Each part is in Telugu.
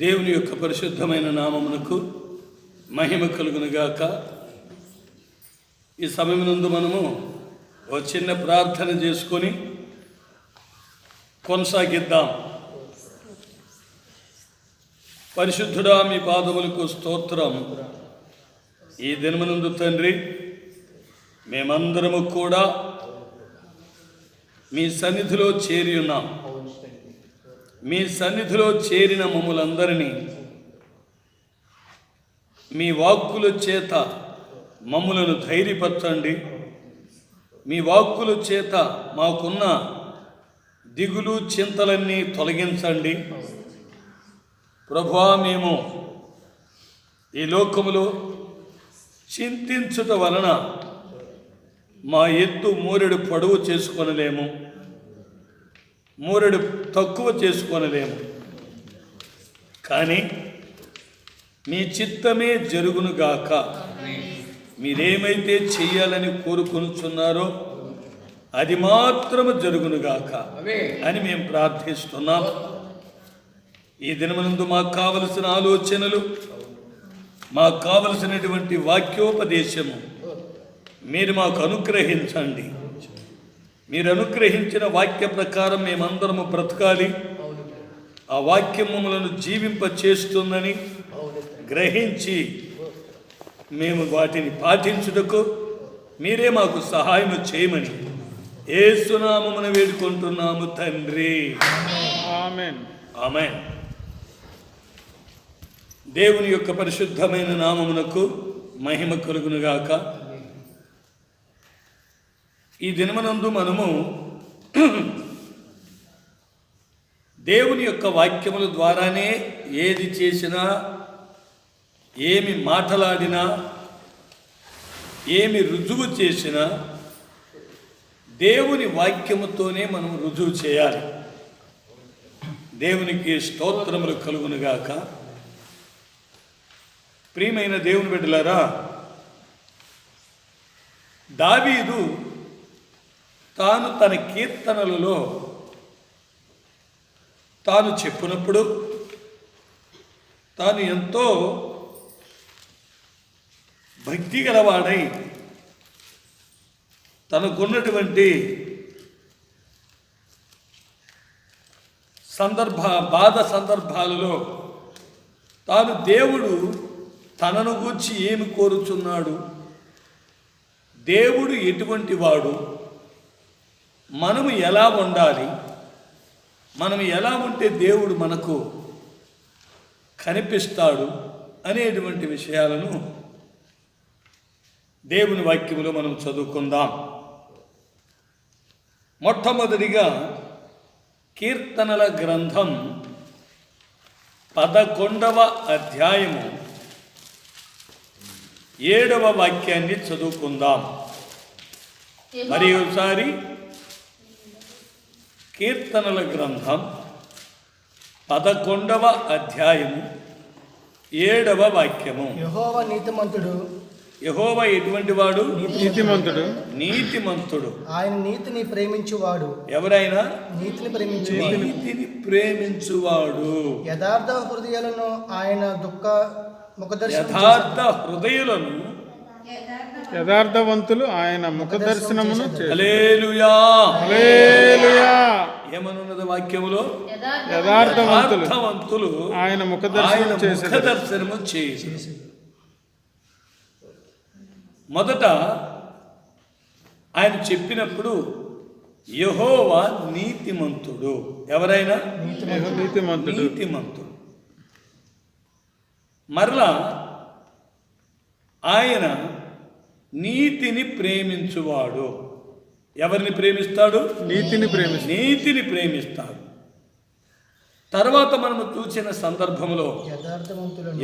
దేవుని యొక్క పరిశుద్ధమైన నామమునకు మహిమ కలుగునుగాక. ఈ సమయమునందు మనము ఒక చిన్న ప్రార్థన చేసుకొని కొనసాగిద్దాం. పరిశుద్ధుడా, మీ పాదములకు స్తోత్రం. ఈ దినమునందు తండ్రి, మేమందరము కూడా మీ సన్నిధిలో చేరి ఉన్నాం. మీ సన్నిధిలో చేరిన మమ్ములందరినీ మీ వాక్కుల చేత మమ్ములను ధైర్యపరచండి. మీ వాక్కుల చేత మాకున్న దిగులు చింతలన్నీ తొలగించండి. ప్రభువా, మేము ఈ లోకములో చింతించుట వలన మా ఎత్తు మూరెడు పొడవు చేసుకొనలేము, మూరెడు తక్కువ చేసుకొనలేము. కానీ మీ చిత్తమే జరుగునుగాక. మీరేమైతే చెయ్యాలని కోరుకొనుచున్నారో అది మాత్రము జరుగునుగాక అని మేము ప్రార్థిస్తున్నాం. ఈ దినమునందు మాకు కావలసిన ఆలోచనలు, మాకు కావలసినటువంటి వాక్యోపదేశము మీరు మాకు అనుగ్రహించండి. మీరు అనుగ్రహించిన వాక్య ప్రకారం మేమందరము బ్రతకాలి. ఆ వాక్యం మమ్మలను జీవింప చేస్తుందని గ్రహించి మేము వాటిని పాటించుటకు మీరే మాకు సహాయం చేయమని యేసు నామమున వేడుకుంటున్నాము తండ్రి. ఆమేన్. ఆమేన్. దేవుని యొక్క పరిశుద్ధమైన నామమునకు మహిమ కలుగునుగాక. ఈ దినమనందు మనము దేవుని యొక్క వాక్యముల ద్వారానే ఏది చేసినా, ఏమి మాట్లాడినా, ఏమి రుజువు చేసినా దేవుని వాక్యముతోనే మనం రుజువు చేయాలి. దేవునికి స్తోత్రములు కలుగునుగాక. ప్రియమైన దేవుని బిడ్డలారా, దావీదు తాను తన కీర్తనలలో తాను చెప్పినప్పుడు తాను ఎంతో భక్తి గలవాడై తనకున్నటువంటి బాధ సందర్భాలలో తాను దేవుడు తనను గూర్చి ఏమి కోరుచున్నాడు, దేవుడు ఎటువంటి వాడు, మనము ఎలా ఉండాలి, మనం ఎలా ఉంటే దేవుడు మనకు కనిపిస్తాడు అనేటువంటి విషయాలను దేవుని వాక్యములో మనం చదువుకుందాం. మొట్టమొదటిగా కీర్తనల గ్రంథం 11వ అధ్యాయము 7వ వాక్యాన్ని చదువుకుందాం. మరి ఒకసారి కీర్తనల గ్రంథం 11వ అధ్యాయము 7వ వాక్యము. యెహోవా నీతిమంతుడు. యెహోవా ఎటువంటి వాడు? నీతిమంతుడు. నీతిమంతుడు. ఆయన నీతిని ప్రేమించువాడు. ఎవరైనా నీతిని ప్రేమించువాడు. నీతిని ప్రేమించువాడు. యథార్థ హృదయాలను ఆయన యథార్థ హృదయులను యథార్థవంతులు ఆయన ముఖదర్శనమును హల్లెలూయా. హల్లెలూయా. ఏమనున్నది వాక్యములో? యథార్థవంతులు ఆయన ముఖదర్శనము చేసి. మొదట ఆయన చెప్పినప్పుడు యెహోవా నీతిమంతుడు. ఎవరైనా నీతిమంతుడు. మరలా ఆయన నీతిని ప్రేమించువాడు. ఎవరిని ప్రేమిస్తాడు? నీతిని ప్రేమిస్తాడు. తర్వాత మనము చూసిన సందర్భంలో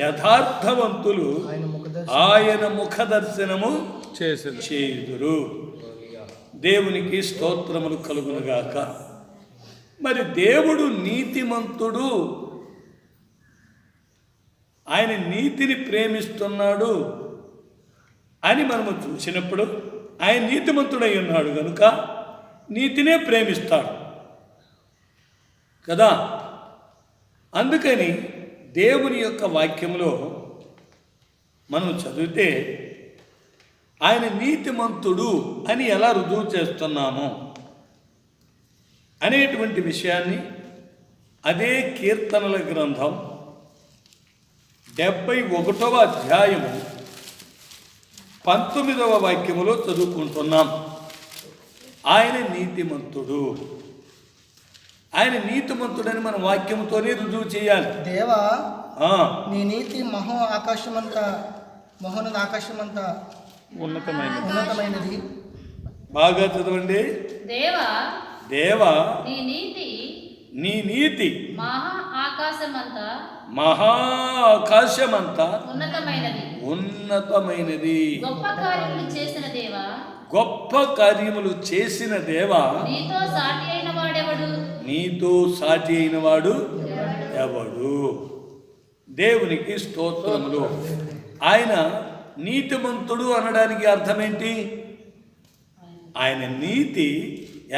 యథార్థవంతులు ఆయన ముఖదర్శనము చేయుదురు. దేవునికి స్తోత్రములు కలుగునుగాక. మరి దేవుడు నీతిమంతుడు, ఆయన నీతిని ప్రేమిస్తున్నాడు అని మనము చూసినప్పుడు ఆయన నీతిమంతుడై ఉన్నాడు కనుక నీతినే ప్రేమిస్తాడు కదా. అందుకని దేవుని యొక్క వాక్యంలో మనం చదివితే ఆయన నీతిమంతుడు అని ఎలా రుజువు చేస్తున్నాము అనేటువంటి విషయాన్ని అదే కీర్తనల గ్రంథం 71వ అధ్యాయము 19వ వాక్యములో చదువుకుంటున్నాం. ఆయన నీతిమంతుడు. ఆయన నీతిమంతుడని మన వాక్యంతోనే రుజువు చేయాలి. దేవా ఆ, నీ నీతి ఆకాశమంతా ఉన్నతమైనది. బాగా చదవండి. దేవా దేవా నీ నీతి నీ నీతి మహా ఆకాశమంతా ఆకాశమంతా ఉన్నతమైనది. ఉన్నతమైనది. గొప్ప కార్యములు చేసిన దేవా గొప్ప కార్యములు చేసిన దేవా నీతో సాటి అయిన వాడెవడు? నీతో సాటి అయిన వాడు ఎవడు? దేవునికి స్తోత్రములు. ఆయన నీతిమంతుడు అనడానికి అర్థమేంటి? ఆయన నీతి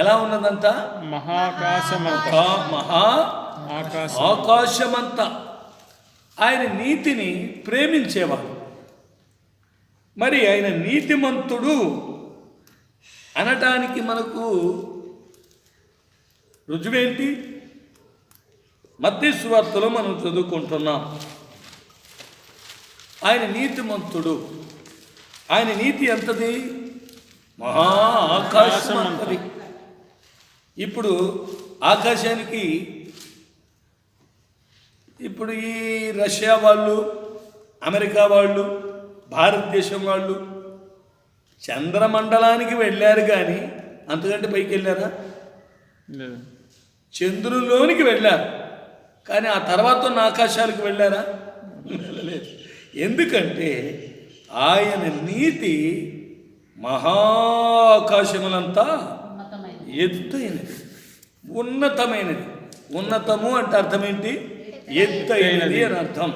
ఎలా ఉన్నదంట? ఆకాశమంతా. ఆయన నీతిని ప్రేమించేవాడు. మరి ఆయన నీతిమంతుడు అనటానికి మనకు రుజువేంటి? మత్తయి సువార్తలో మనం చదువుకుంటున్నాం. ఆయన నీతిమంతుడు. ఆయన నీతి ఎంతది? మహా ఆకాశం అంతది. ఇప్పుడు ఆకాశానికి ఇప్పుడు ఈ రష్యా వాళ్ళు, అమెరికా వాళ్ళు, భారతదేశం వాళ్ళు చంద్రమండలానికి వెళ్ళారు, కానీ అంతకంటే పైకి వెళ్ళారా? చంద్రుల్లోనికి వెళ్ళారు, కానీ ఆ తర్వాత ఉన్న ఆకాశాలకు వెళ్ళారా? వెళ్ళలేదు. ఎందుకంటే ఆయన నీతి మహాకాశములంతా ఎత్తైనది, ఉన్నతమైనది. ఉన్నతము అంటే అర్థం ఏంటి? ఎత్తైనది అని అర్థం.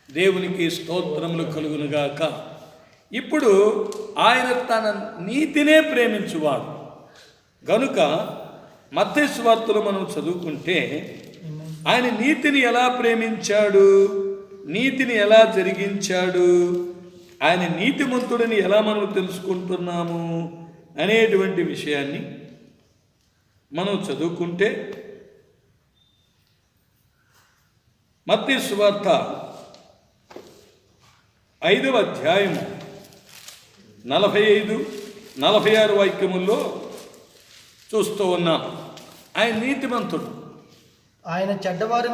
దేవునికి స్తోత్రములు కలుగునుగాక. ఇప్పుడు ఆయన తన నీతినే ప్రేమించువాడు గనుక మత్తయి సువార్తలో మనం చదువుకుంటే ఆయన నీతిని ఎలా ప్రేమించాడు, నీతిని ఎలా జరిగించాడు, ఆయన నీతిమంతుడిని ఎలా మనం తెలుసుకుంటున్నాము అనేటువంటి విషయాన్ని మనం చదువుకుంటే మత్తయి సువార్త 5వ అధ్యాయము 45-46 వాక్యముల్లో చూస్తూ ఉన్నాం. ఆయన నీతిమంతుడు. ఆయన చెడ్డవారి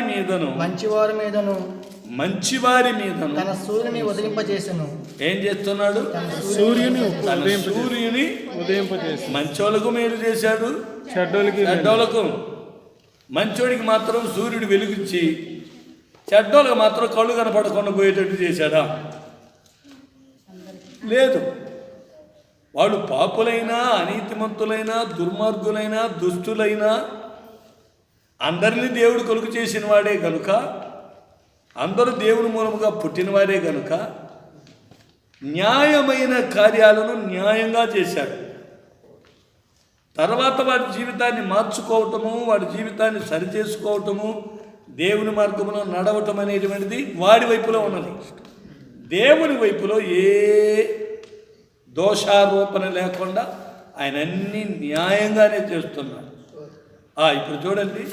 మీదను మంచివారి మీదను తన సూర్యుని ఉదయింపజేసెను. ఏం చేస్తున్నాడు? సూర్యుని ఉదయింపజేసి మంచోళ్ళకు మేలు చేశాడు, చెడ్డోళ్ళకు. మంచోడికి మాత్రం సూర్యుడు వెలుగుచ్చి చెడ్డోళ్ళకు మాత్రం కళ్ళు కనపడకుండా పోయేటట్టు చేశాడా? లేదు. వాళ్ళు పాపులైనా, అనీతిమంతులైనా, దుర్మార్గులైనా, దుష్టులైనా అందరినీ దేవుడు కొలుకు చేసిన వాడే కనుక, అందరూ దేవుని మూలముగా పుట్టినవారే కనుక న్యాయమైన కార్యాలను న్యాయంగా చేశాడు. తర్వాత వాడి జీవితాన్ని మార్చుకోవటము, వాడి జీవితాన్ని సరిచేసుకోవటము, దేవుని మార్గంలో నడవటం అనేటువంటిది వాడి వైపులో ఉన్నది. దేవుని వైపులో ఏ దోషారోపణ లేకుండా ఆయన అన్ని న్యాయంగానే చేస్తున్నాడు. ఇప్పుడు చూడండి,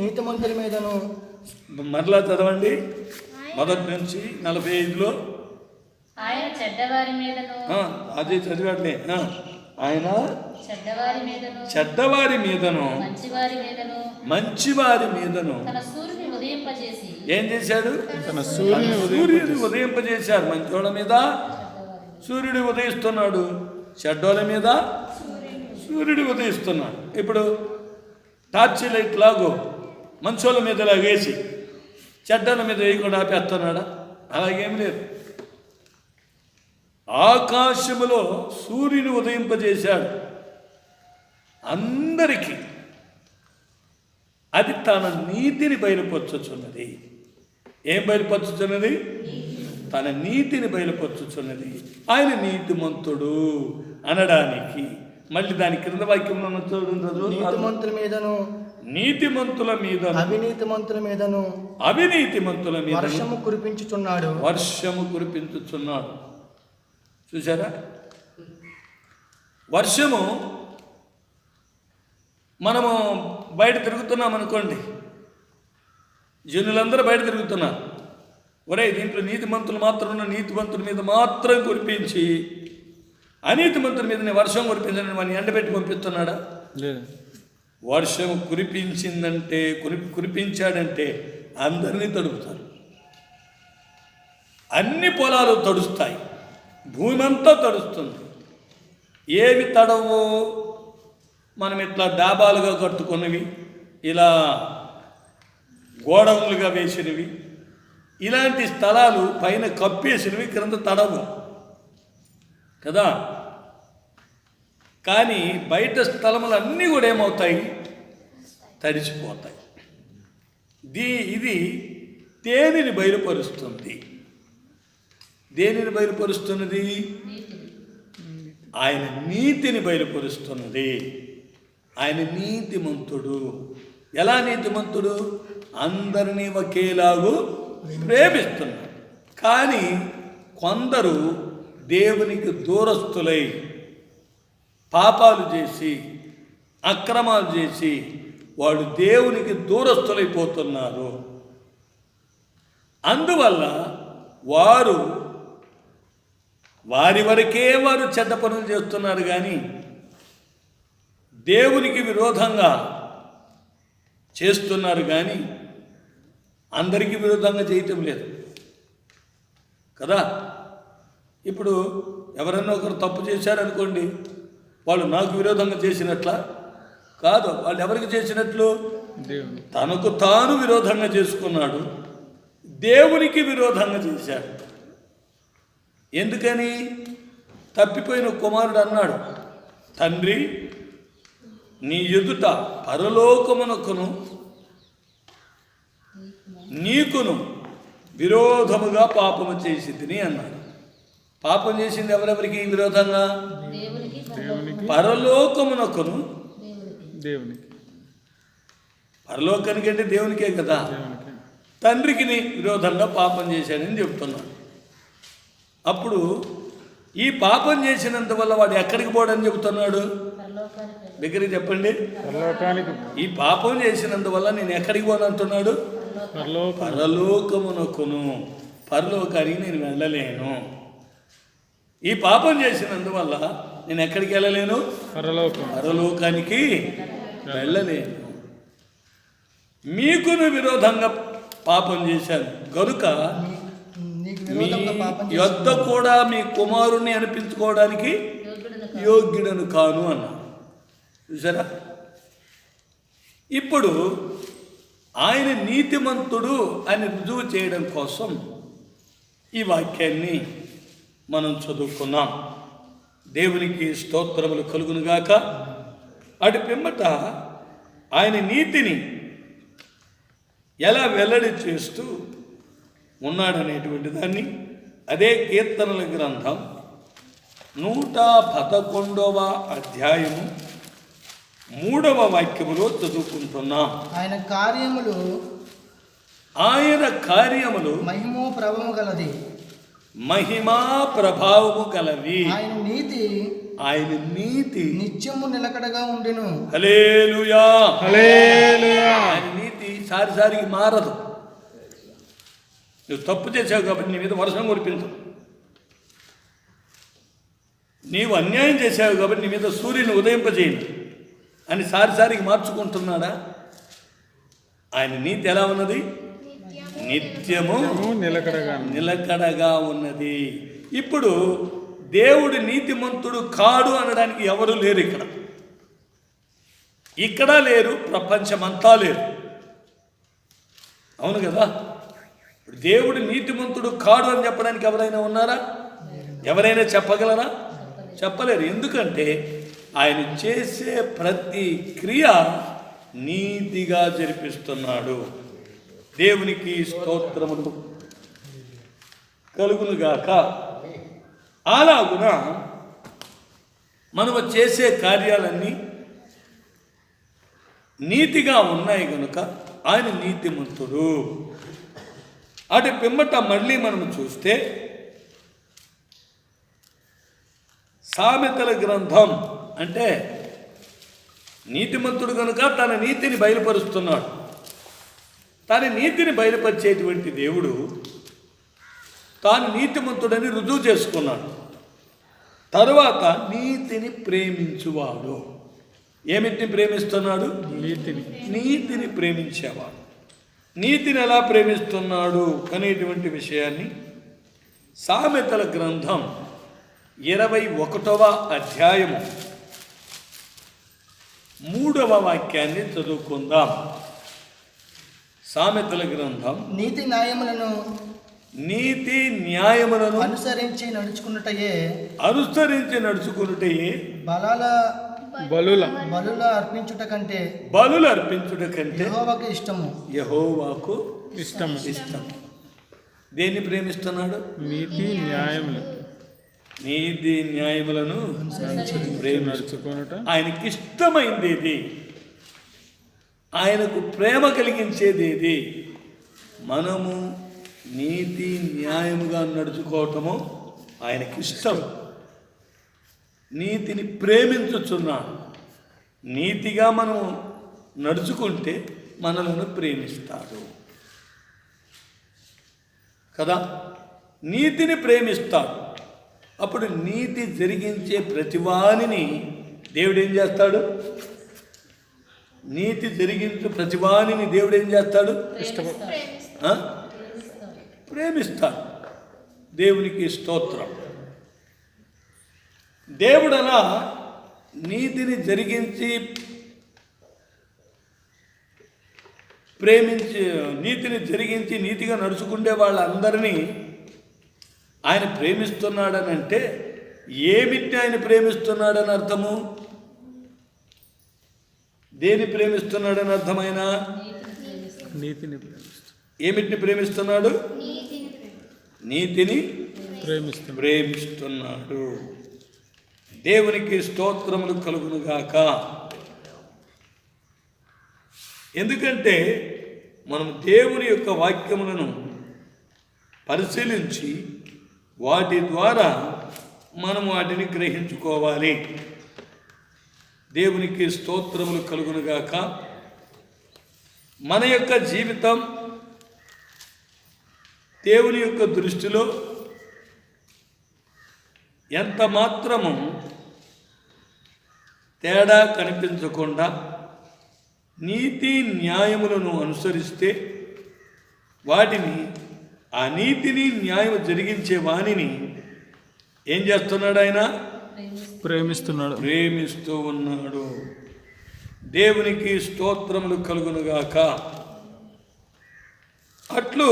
నీతిమంతుల మీదను మరలా చదవండి, మొదటి నుంచి 45లో. ఆయన చెడ్డవారి మీదను, అదే చదివాట్లే. ఆయన చెడ్డవారి మీదను మంచివారి మీదను తన సూర్యుని ఉదయింపజేసి ఏం చేశాడు? తన సూర్యుని ఉదయింపజేశాడు. మంచోళ్ళ మీద సూర్యుడు ఉదయిస్తున్నాడు, చెడ్డోళ్ళ మీద సూర్యుడు ఉదయిస్తున్నాడు. ఇప్పుడు టార్చ్ లైట్ లాగో మంచోళ్ళ మీద వేసి చెడ్డల మీద వేయకుండా ఆపేస్తున్నాడా? అలాగేం లేదు. ఆకాశములో సూర్యుని ఉదయింపజేశాడు అందరికీ. అది తన నీతిని బయలుపరచుచున్నది. ఏం బయలుపరచుచున్నది? తన నీతిని బయలుపరచుచున్నది. ఆయన నీతిమంతుడు అనడానికి మళ్ళీ దాని క్రింద వాక్యంలో నీతిమంతుల మీదను నీతిమంతుల మీద అవినీతిమంతుల మీదను అవినీతిమంతుల మీద వర్షము కురిపించుచున్నాడు. వర్షము కురిపించుచున్నాడు. చూసారా, వర్షము మనము బయట తిరుగుతున్నాం అనుకోండి, జనులందరూ బయట తిరుగుతున్నారు. ఒరే, దీంట్లో నీతిమంతులు మాత్రం ఉన్న నీతిమంతుల మీద మాత్రం కురిపించి అనీతిమంతుల మీద వర్షం కురిపించని వాడిని ఎండబెట్టి పంపిస్తున్నాడా? లేదు. వర్షం కురిపించిందంటే కురిపించాడంటే అందరినీ తడుపుతారు. అన్ని పొలాలు తడుస్తాయి, భూమి అంతా తడుస్తుంది. ఏవి తడవు? మనం ఇట్లా డాబాలుగా కట్టుకున్నవి, ఇలా గోడౌన్లుగా వేసినవి, ఇలాంటి స్థలాలు పైన కప్పేసినవి క్రింద తడవు కదా. కానీ బయట స్థలములన్నీ కూడా ఏమవుతాయి? తడిచిపోతాయి. ఇది దేనిని బయలుపరుస్తుంది? దేనిని బయలుపరుస్తున్నది? ఆయన నీతిని బయలుపరుస్తున్నది. ఆయన నీతిమంతుడు. ఎలా నీతిమంతుడు? అందరినీ ఒకేలాగు ప్రేమిస్తున్నాడు. కానీ కొందరు దేవునికి దూరస్తులై పాపాలు చేసి అక్రమాలు చేసి వాడు దేవునికి దూరస్తులైపోతున్నారు. అందువల్ల వారి వరకే వారు చెడ్డ పనులు చేస్తున్నారు, కానీ దేవునికి విరోధంగా చేస్తున్నారు, కానీ అందరికీ విరోధంగా చేయటం లేదు కదా. ఇప్పుడు ఎవరన్నా ఒకరు తప్పు చేశారనుకోండి, వాళ్ళు నాకు విరోధంగా చేసినట్లా కాదు. వాళ్ళు ఎవరికి చేసినట్లు? తనకు తాను విరోధంగా చేసుకున్నాడు, దేవునికి విరోధంగా చేశాడు. ఎందుకని? తప్పిపోయిన కుమారుడు అన్నాడు, తండ్రి, నీ ఎదుట పరలోకమునకును నీకును విరోధముగా పాపము చేసి తిని అన్నాడు. పాపం చేసింది ఎవరెవరికి విరోధంగా? పరలోకమునకును దేవునికి. పరలోకానికి అంటే దేవునికే కదా. తండ్రికి విరోధంగా పాపం చేశాడని చెప్తున్నాడు. అప్పుడు ఈ పాపం చేసినందువల్ల వాడు ఎక్కడికి పోవడని చెబుతున్నాడు? దగ్గరికి చెప్పండి. ఈ పాపం చేసినందువల్ల నేను ఎక్కడికి పోనంటున్నాడు? పరలోకమునకును. పరలోకానికి నేను వెళ్ళలేను. ఈ పాపం చేసినందువల్ల నేను ఎక్కడికి వెళ్ళలేను? పరలోకానికి వెళ్ళలేను. మీకును విరోధంగా పాపం చేశాను గనుక మీ యొద్ద కూడా మీ కుమారుణ్ణి అనిపించుకోవడానికి యోగ్యుడను కాను అన్నాడు. చూసారా, ఇప్పుడు ఆయన నీతిమంతుడు అని రుజువు చేయడం కోసం ఈ వాక్యాన్ని మనం చదువుకున్నాం. దేవునికి స్తోత్రములు కలుగునుగాక. అటు పిమ్మట ఆయన నీతిని ఎలా వెల్లడి చేస్తూ ఉన్నాడనేటువంటి దాన్ని అదే కీర్తనల గ్రంథం 111వ అధ్యాయము 3వ వాక్యములో చదువుకుంటున్నాం. ఆయన కార్యములు మహిమా ప్రభావము గలవి. ఆయన నీతి నిత్యము నిలకడగా ఉండెను. హల్లెలూయా, హల్లెలూయా. ఆయన నీతి సారిసారికి మారదు. నువ్వు తప్పు చేసావు కాబట్టి నీ మీద వర్షం కురిపించదు. నీవు అన్యాయం చేసావు కాబట్టి నీ మీద సూర్యుని ఉదయింపజేయను అని సారిసారికి మార్చుకుంటున్నాడా? ఆయన నీతి ఎలా ఉన్నది? నిత్యము నిలకడగా ఉన్నది. ఇప్పుడు దేవుడు నీతిమంతుడు కాడు అనడానికి ఎవరు లేరు. ఇక్కడ లేరు, ప్రపంచమంతా లేరు. అవును కదా. దేవుడు నీతిమంతుడు కాడు అని చెప్పడానికి ఎవరైనా ఉన్నారా? ఎవరైనా చెప్పగలరా? చెప్పలేరు. ఎందుకంటే ఆయన చేసే ప్రతి క్రియ నీతిగా జరిపిస్తున్నాడు. దేవునికి స్తోత్రములు కలుగునుగాక. అలాగున మనము చేసే కార్యాలన్నీ నీతిగా ఉన్నాయి కనుక ఆయన నీతిమంతుడు. అటు పిమ్మట మళ్ళీ మనం చూస్తే సామెతల గ్రంథం అంటే నీతిమంతుడు కనుక తన నీతిని బయలుపరుస్తున్నాడు. తన నీతిని బయలుపరిచేటువంటి దేవుడు తాను నీతిమంతుడని రుజువు చేసుకున్నాడు. తరువాత నీతిని ప్రేమించువాడు. ఏమిటిని ప్రేమిస్తున్నాడు? నీతిని ప్రేమించేవాడు. నీతిని ఎలా ప్రేమిస్తున్నాడు అనేటువంటి విషయాన్ని సామెతల గ్రంథం 21వ అధ్యాయము 3వ వాక్యాన్ని చదువుకుందాం. సామెతల గ్రంథం నీతి న్యాయములను అనుసరించి నడుచుకున్నటయే బలుల అర్పించుట కంటే యెహోవాకు ఇష్టము. దేన్ని ప్రేమిస్తున్నాడు? నీతి న్యాయములను ప్రేమించుకొనుట ఆయనకి ఇష్టమైంది ఏది, ఆయనకు ప్రేమ కలిగించేది ఏది, మనము నీతి న్యాయముగా నడుచుకోవటము ఆయనకి ఇష్టం. నీతిని ప్రేమించుచున్నాడు. నీతిగా మనము నడుచుకుంటే మనలను ప్రేమిస్తాడు కదా. నీతిని ప్రేమిస్తాడు. అప్పుడు నీతి జరిగించే ప్రతివానిని దేవుడు ఏం చేస్తాడు? నీతి జరిగించే ప్రతివానిని దేవుడు ఏం చేస్తాడు? ప్రేమిస్తాడు. దేవునికి స్తోత్రం. దేవుడలా నీతిని జరిగించి నీతిగా నడుచుకుంటే వాళ్ళందరినీ ఆయన ప్రేమిస్తున్నాడని అంటే ఏమిటి ఆయన ప్రేమిస్తున్నాడని అర్థము? దేని ప్రేమిస్తున్నాడని అర్థమైనా? ఏమిటిని ప్రేమిస్తున్నాడు? నీతిని ప్రేమిస్తున్నాడు. దేవునికి స్తోత్రములు కలుగునుగాక. ఎందుకంటే మనం దేవుని యొక్క వాక్యములను పరిశీలించి వాటి ద్వారా మనం వాటిని గ్రహించుకోవాలి. దేవునికి స్తోత్రములు కలుగునుగాక. మన యొక్క జీవితం దేవుని యొక్క దృష్టిలో ఎంత మాత్రము తేడా కనిపించకుండా నీతి న్యాయములను అనుసరిస్తే వాటిని, ఆ నీతిని న్యాయం జరిగించే వాణిని ఏం చేస్తున్నాడు? ఆయన ప్రేమిస్తూ ఉన్నాడు. దేవునికి స్తోత్రములు కలుగునుగాక. అట్లు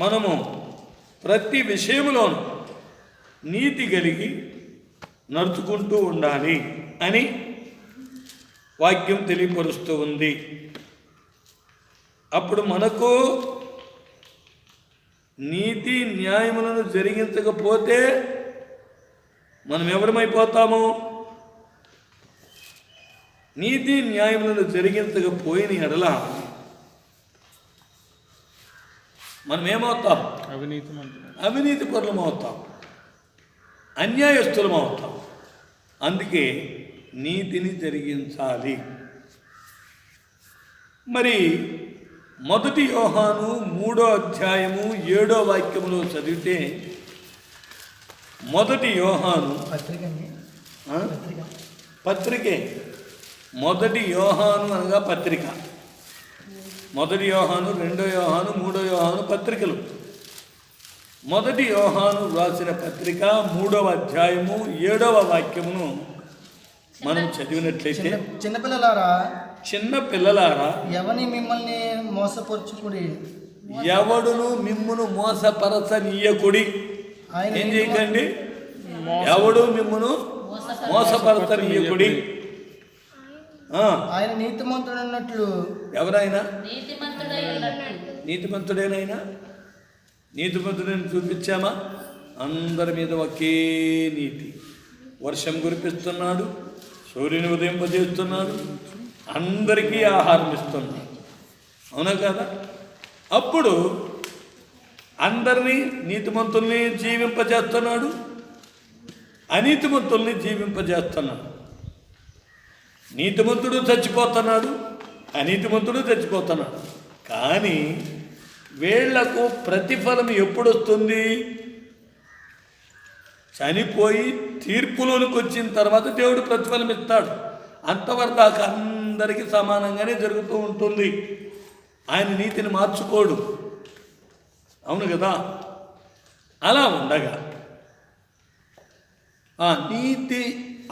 మనము ప్రతి విషయంలోనూ నీతి కలిగి నడుచుకుంటూ ఉండాలి అని వాక్యం తెలియపరుస్తూ ఉంది. అప్పుడు మనకు నీతి న్యాయములను జరిగించకపోతే మనం ఎవరమైపోతాము? నీతి న్యాయములను జరిగించకపోయిన ఎడల మనం ఏమవుతాం? అవినీతి పరులం అవుతాం, అన్యాయస్తులం అవుతాం. అందుకే నీతిని జరిగించాలి. మరి 1 యోహాను 3వ అధ్యాయము 7వ వాక్యములో చదివితే 1 యోహాను పత్రికే 1 యోహాను అనగా పత్రిక. 1 యోహాను, 2 యోహాను, 3 యోహాను పత్రికలు. 1 యోహాను రాసిన పత్రిక 3వ అధ్యాయము 7వ వాక్యమును మనం చదివినట్లయితే, చిన్న పిల్లలారా ఎవడును మిమ్మును మోసపరచనీయకుడి. ఏం చేయకండి? ఎవడు మిమ్మును మోసపరచనీయకుడి. ఆయన నీతిమంతుడన్నట్లు. ఎవరైనా నీతిమంతుడేనైనా? నీతిమంతుడని చూపించామా? అందరి మీద ఒకే నీతి. వర్షం కురిపిస్తున్నాడు, సూర్యుని ఉదయింపజేస్తున్నాడు, అందరికీ ఆహారం ఇస్తున్నాడు. అవునా కదా? అప్పుడు అందరినీ నీతిమంతుల్ని జీవింపజేస్తున్నాడు, అనీతిమంతుల్ని జీవింపజేస్తున్నాడు. నీతిమంతుడు చచ్చిపోతున్నాడు, అనీతిమంతుడు చచ్చిపోతున్నాడు. కానీ వీళ్లకు ప్రతిఫలం ఎప్పుడు వస్తుంది? చనిపోయి తీర్పులోనికి వచ్చిన తర్వాత దేవుడు ప్రతిఫలం ఇస్తాడు. అంతవరకు దాకా అందరికీ సమానంగానే జరుగుతూ ఉంటుంది. ఆయన నీతిని మార్చుకోడు. అవును కదా? అలా ఉండగా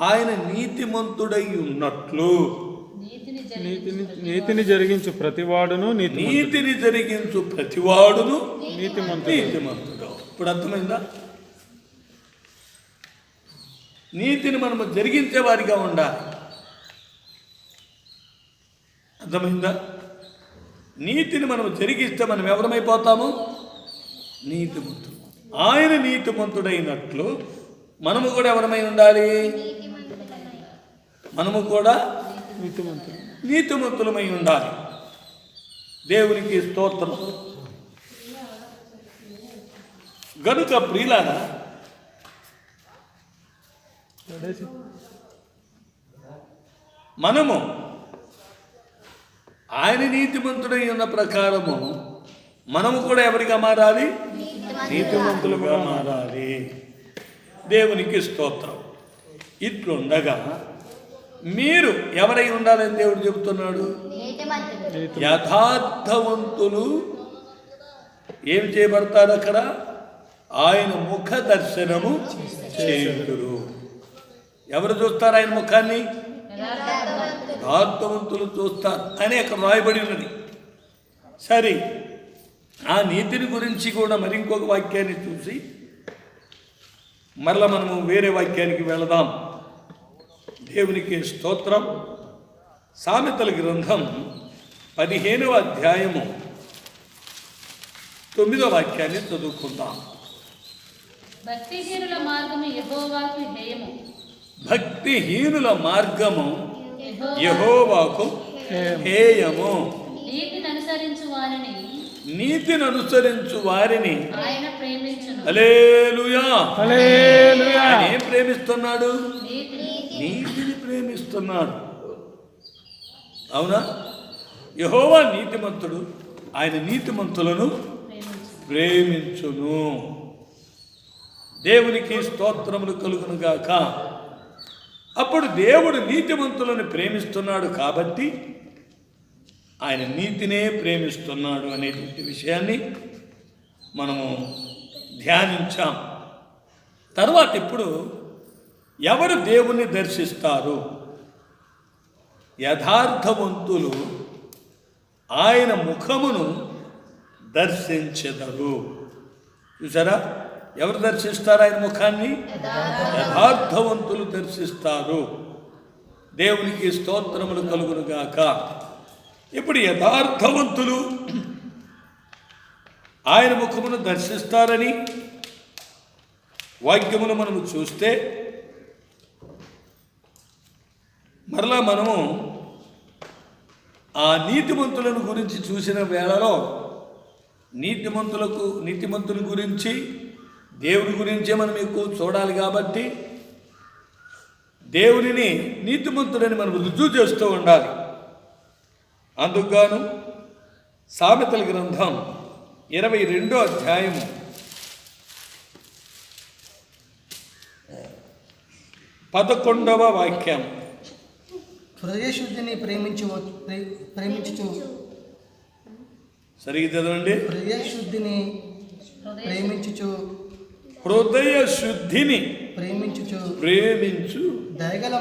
ఆయన నీతిమంతుడై ఉన్నట్లు నీతిని జరిగించు ప్రతివాడును నీతిని జరిగించు ప్రతివాడును నీతిమంతుడు. ఇప్పుడు అర్థమైందా? నీతిని మనము జరిగించే వారిగా ఉండాలి. అర్థమైందా? నీతిని మనం జరిగిస్తే మనం ఎవరమైపోతాము? నీతిమంతుడు. ఆయన నీతిమంతుడైనట్లు మనము కూడా ఎవరమై ఉండాలి? మనము కూడా నీతిమంతులమై ఉండాలి. దేవునికి స్తోత్రం. గనుక ప్రియులారా, మనము ఆయన నీతిమంతుడై ఉన్న ప్రకారము మనము కూడా ఎవరిగా మారాలి? నీతిమంతులుగా మారాలి. దేవునికి స్తోత్రం. ఇట్లుండగా మీరు ఎవరై ఉండాలని దేవుడు చెబుతున్నాడు? యథార్థవంతులు ఏం చేయబడతారు? అక్కడ ఆయన ముఖ దర్శనము చేయుదురు. ఎవరు చూస్తారు ఆయన ముఖాన్ని? యథార్థవంతులు చూస్తారు అని అక్కడ రాయబడి ఉన్నది. సరే, ఆ నీతిని గురించి కూడా మరి ఇంకొక వాక్యాన్ని చూసి మరలా మనము వేరే వాక్యానికి వెళదాం. దేవునికి స్తోత్రం. సామెతల గ్రంథం 15వ అధ్యాయము 9వ వాక్యాన్ని చదువుకుందాం. భక్తిహీనుల మార్గము యెహోవాకు హేయము. భక్తిహీనుల మార్గము యెహోవాకు హేయము. నీతిని అనుసరించు వారిని ఆయన ప్రేమించును. హల్లెలూయా. ఆయన ఏం ప్రేమిస్తున్నాడు? నీతిని ప్రేమిస్తున్నాడు. అవునా? యెహోవా నీతిమంతుడు, ఆయన నీతిమంతులను ప్రేమించును. దేవునికి స్తోత్రములు కలుగును గాక. అప్పుడు దేవుడు నీతిమంతులను ప్రేమిస్తున్నాడు కాబట్టి ఆయన నీతినే ప్రేమిస్తున్నాడు అనేటువంటి విషయాన్ని మనము ధ్యానించాం. తర్వాత ఇప్పుడు ఎవరు దేవుణ్ణి దర్శిస్తారు? యథార్థవంతులు ఆయన ముఖమును దర్శించెదరు. చూసారా? ఎవరు దర్శిస్తారు ఆయన ముఖాన్ని? యథార్థవంతులు దర్శిస్తారు. దేవునికి స్తోత్రములు కలుగును గాక. ఇప్పుడు యథార్థవంతులు ఆయన ముఖమును దర్శిస్తారని వాక్యమును మనము చూస్తే మరలా మనము ఆ నీతిమంతులను గురించి చూసిన వేళలో నీతిమంతుల గురించి దేవుని గురించే మనం ఎక్కువ చూడాలి కాబట్టి దేవునిని నీతిమంతుడని మనం రుజువు చేస్తూ ఉండాలి. అందుకుగాను సామెతల గ్రంథం 22వ అధ్యాయము 11వ వాక్యం. హృదయశుద్ధిని ప్రేమించుచు సరిగ్గా చదవండి. హృదయశుద్ధిని ప్రేమించుచు హృదయ శుద్ధిని ప్రేమించు దయగల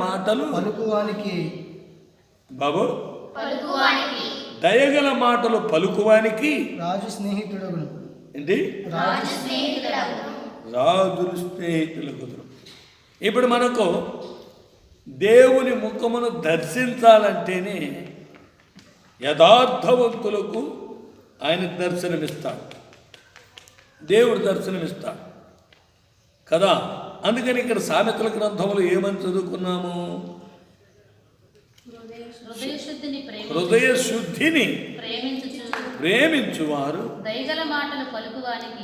మాటలు పలుకువానికి బాబు దయగల మాటలు పలుకువానికి రాజు స్నేహితుడగును. ఏంటి? రాజులు స్నేహితులకు. ఇప్పుడు మనకు దేవుని ముఖమును దర్శించాలంటేనే యథార్థవంతులకు ఆయన దర్శనమిస్తాడు, దేవుడు దర్శనమిస్తాడు కదా. అందుకని ఇక్కడ సామెతల గ్రంథంలో ఏమని చదువుకున్నాము? హృదయ శుద్ధిని ప్రేమించుచు ప్రేమించువారు దయగల మాటలు పలుకువానికి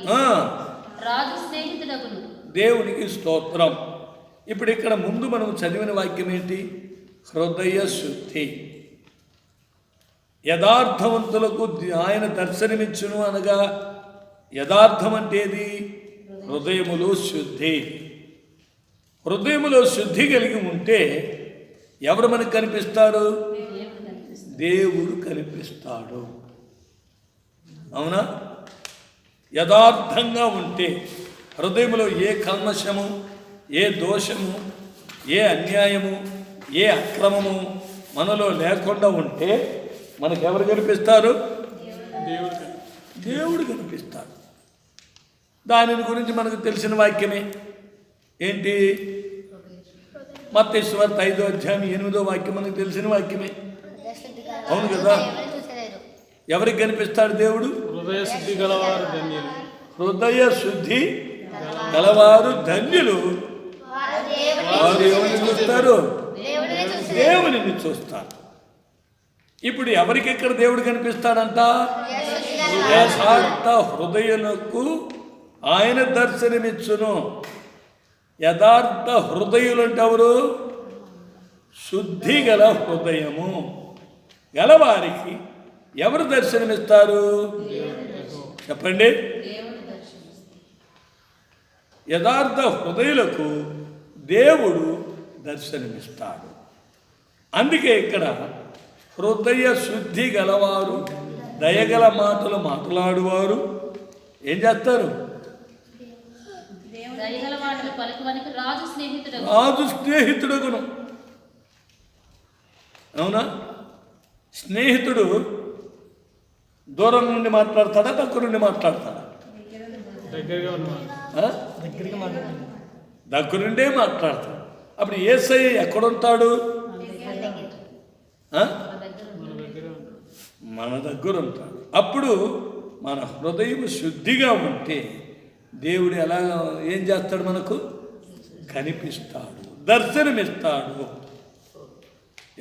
రాజు స్నేహితుడగును. దేవునికి స్తోత్రం. ఇప్పుడు ఇక్కడ ముందు మనం చదివిన వాక్యం ఏంటి? హృదయ శుద్ధి. యథార్థవంతులకు ఆయన దర్శనమిచ్చును అనగా యథార్థం అంటేది హృదయములో శుద్ధి. హృదయములో శుద్ధి కలిగి ఉంటే ఎవరు మనకు కనిపిస్తారు? దేవుడు కనిపిస్తాడు. అవునా? యథార్థంగా ఉంటే, హృదయంలో ఏ కల్మషము, ఏ దోషము, ఏ అన్యాయము, ఏ అక్రమము మనలో లేకుండా ఉంటే మనకెవరు కనిపిస్తారు? దేవుడు కనిపిస్తాడు. దాని గురించి మనకు తెలిసిన వాక్యమే ఏంటి? మత్తయి సువార్త 5వ అధ్యాయం 8వ వాక్యం మనకు తెలిసిన వాక్యమే. అవును కదా? ఎవరికి కనిపిస్తాడు దేవుడు? హృదయ శుద్ధి గలవారు ధన్యులు. హృదయ శుద్ధి గలవారు ధన్యులు. వారు ఎవరిని చూస్తారు? దేవునిని చూస్తారు. ఇప్పుడు ఎవరికి ఇక్కడ దేవుడు కనిపిస్తాడంట? యథార్థ హృదయులకు ఆయన దర్శనమిచ్చును. యథార్థ హృదయులు అంటే ఎవరు? శుద్ధి గల హృదయము గలవారికి ఎవరు దర్శనమిస్తారు? చెప్పండి. యథార్థ హృదయులకు దేవుడు దర్శనమిస్తాడు. అందుకే ఇక్కడ హృదయ శుద్ధి గలవారు, దయగల మాటలు మాట్లాడువారు ఏం చేస్తారు? దయగల మాటలు పలుకువానికి రాజు స్నేహితుడు. రాజు స్నేహితుడుగును. అవునా? స్నేహితుడు దూరం నుండి మాట్లాడతాడా, దగ్గర నుండి మాట్లాడతాడా? దగ్గరగా ఉన్నవారు. దగ్గర నుండే మాట్లాడతాడు. అప్పుడు యేసయ్య ఎక్కడుంటాడు? మన దగ్గర ఉంటాడు. అప్పుడు మన హృదయం శుద్ధిగా ఉంటే దేవుడు ఎలా ఏం చేస్తాడు? మనకు కనిపిస్తాడు, దర్శనమిస్తాడు.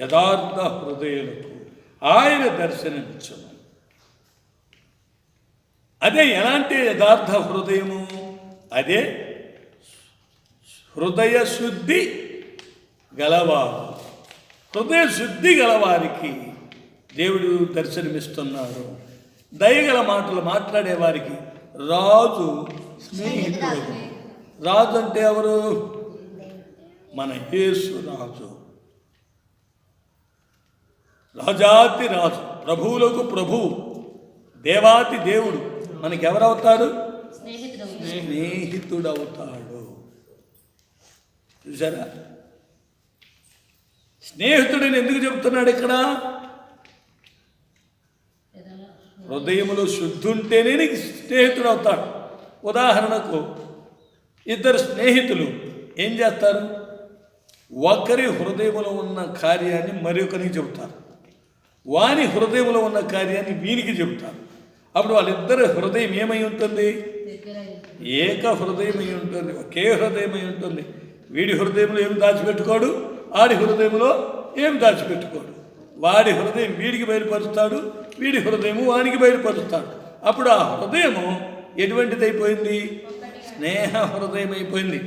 యథార్థ హృదయులకు ఆయన దర్శనమిచ్చును. అదే ఎలాంటి యథార్థ హృదయము? అదే హృదయ శుద్ధి గలవారు. హృదయ శుద్ధి గలవారికి దేవుడు దర్శనమిస్తున్నాడు. దయగల మాటలు మాట్లాడేవారికి రాజు స్నేహితుడు. రాజు అంటే ఎవరు? మన యేసు రాజు. రాజాతి రాజు, ప్రభువులకు ప్రభువు, దేవాతి దేవుడు మనకెవరవుతాడు? స్నేహితుడవుతాడు. చూసారా? స్నేహితుడిని ఎందుకు చెప్తున్నాడు ఇక్కడ? హృదయములో శుద్ధి ఉంటేనే నీకు స్నేహితుడు అవుతాడు. ఉదాహరణకు ఇద్దరు స్నేహితులు ఏం చేస్తారు? ఒకరి హృదయంలో ఉన్న కార్యాన్ని మరొకరికి చెబుతారు, వాని హృదయంలో ఉన్న కార్యాన్ని వీనికి చెబుతారు. అప్పుడు వాళ్ళిద్దరి హృదయం ఏమై ఉంటుంది? ఏక హృదయమై ఉంటుంది, ఒకే హృదయమై ఉంటుంది. వీడి హృదయంలో ఏం దాచిపెట్టుకోడు, ఆడి హృదయంలో ఏం దాచిపెట్టుకోడు. వాడి హృదయం వీడికి బయలుపరుస్తాడు, వీడి హృదయము వానికి బయలుపరుస్తాడు. అప్పుడు ఆ హృదయము ఎటువంటిది అయిపోయింది? స్నేహ హృదయం అయిపోయింది.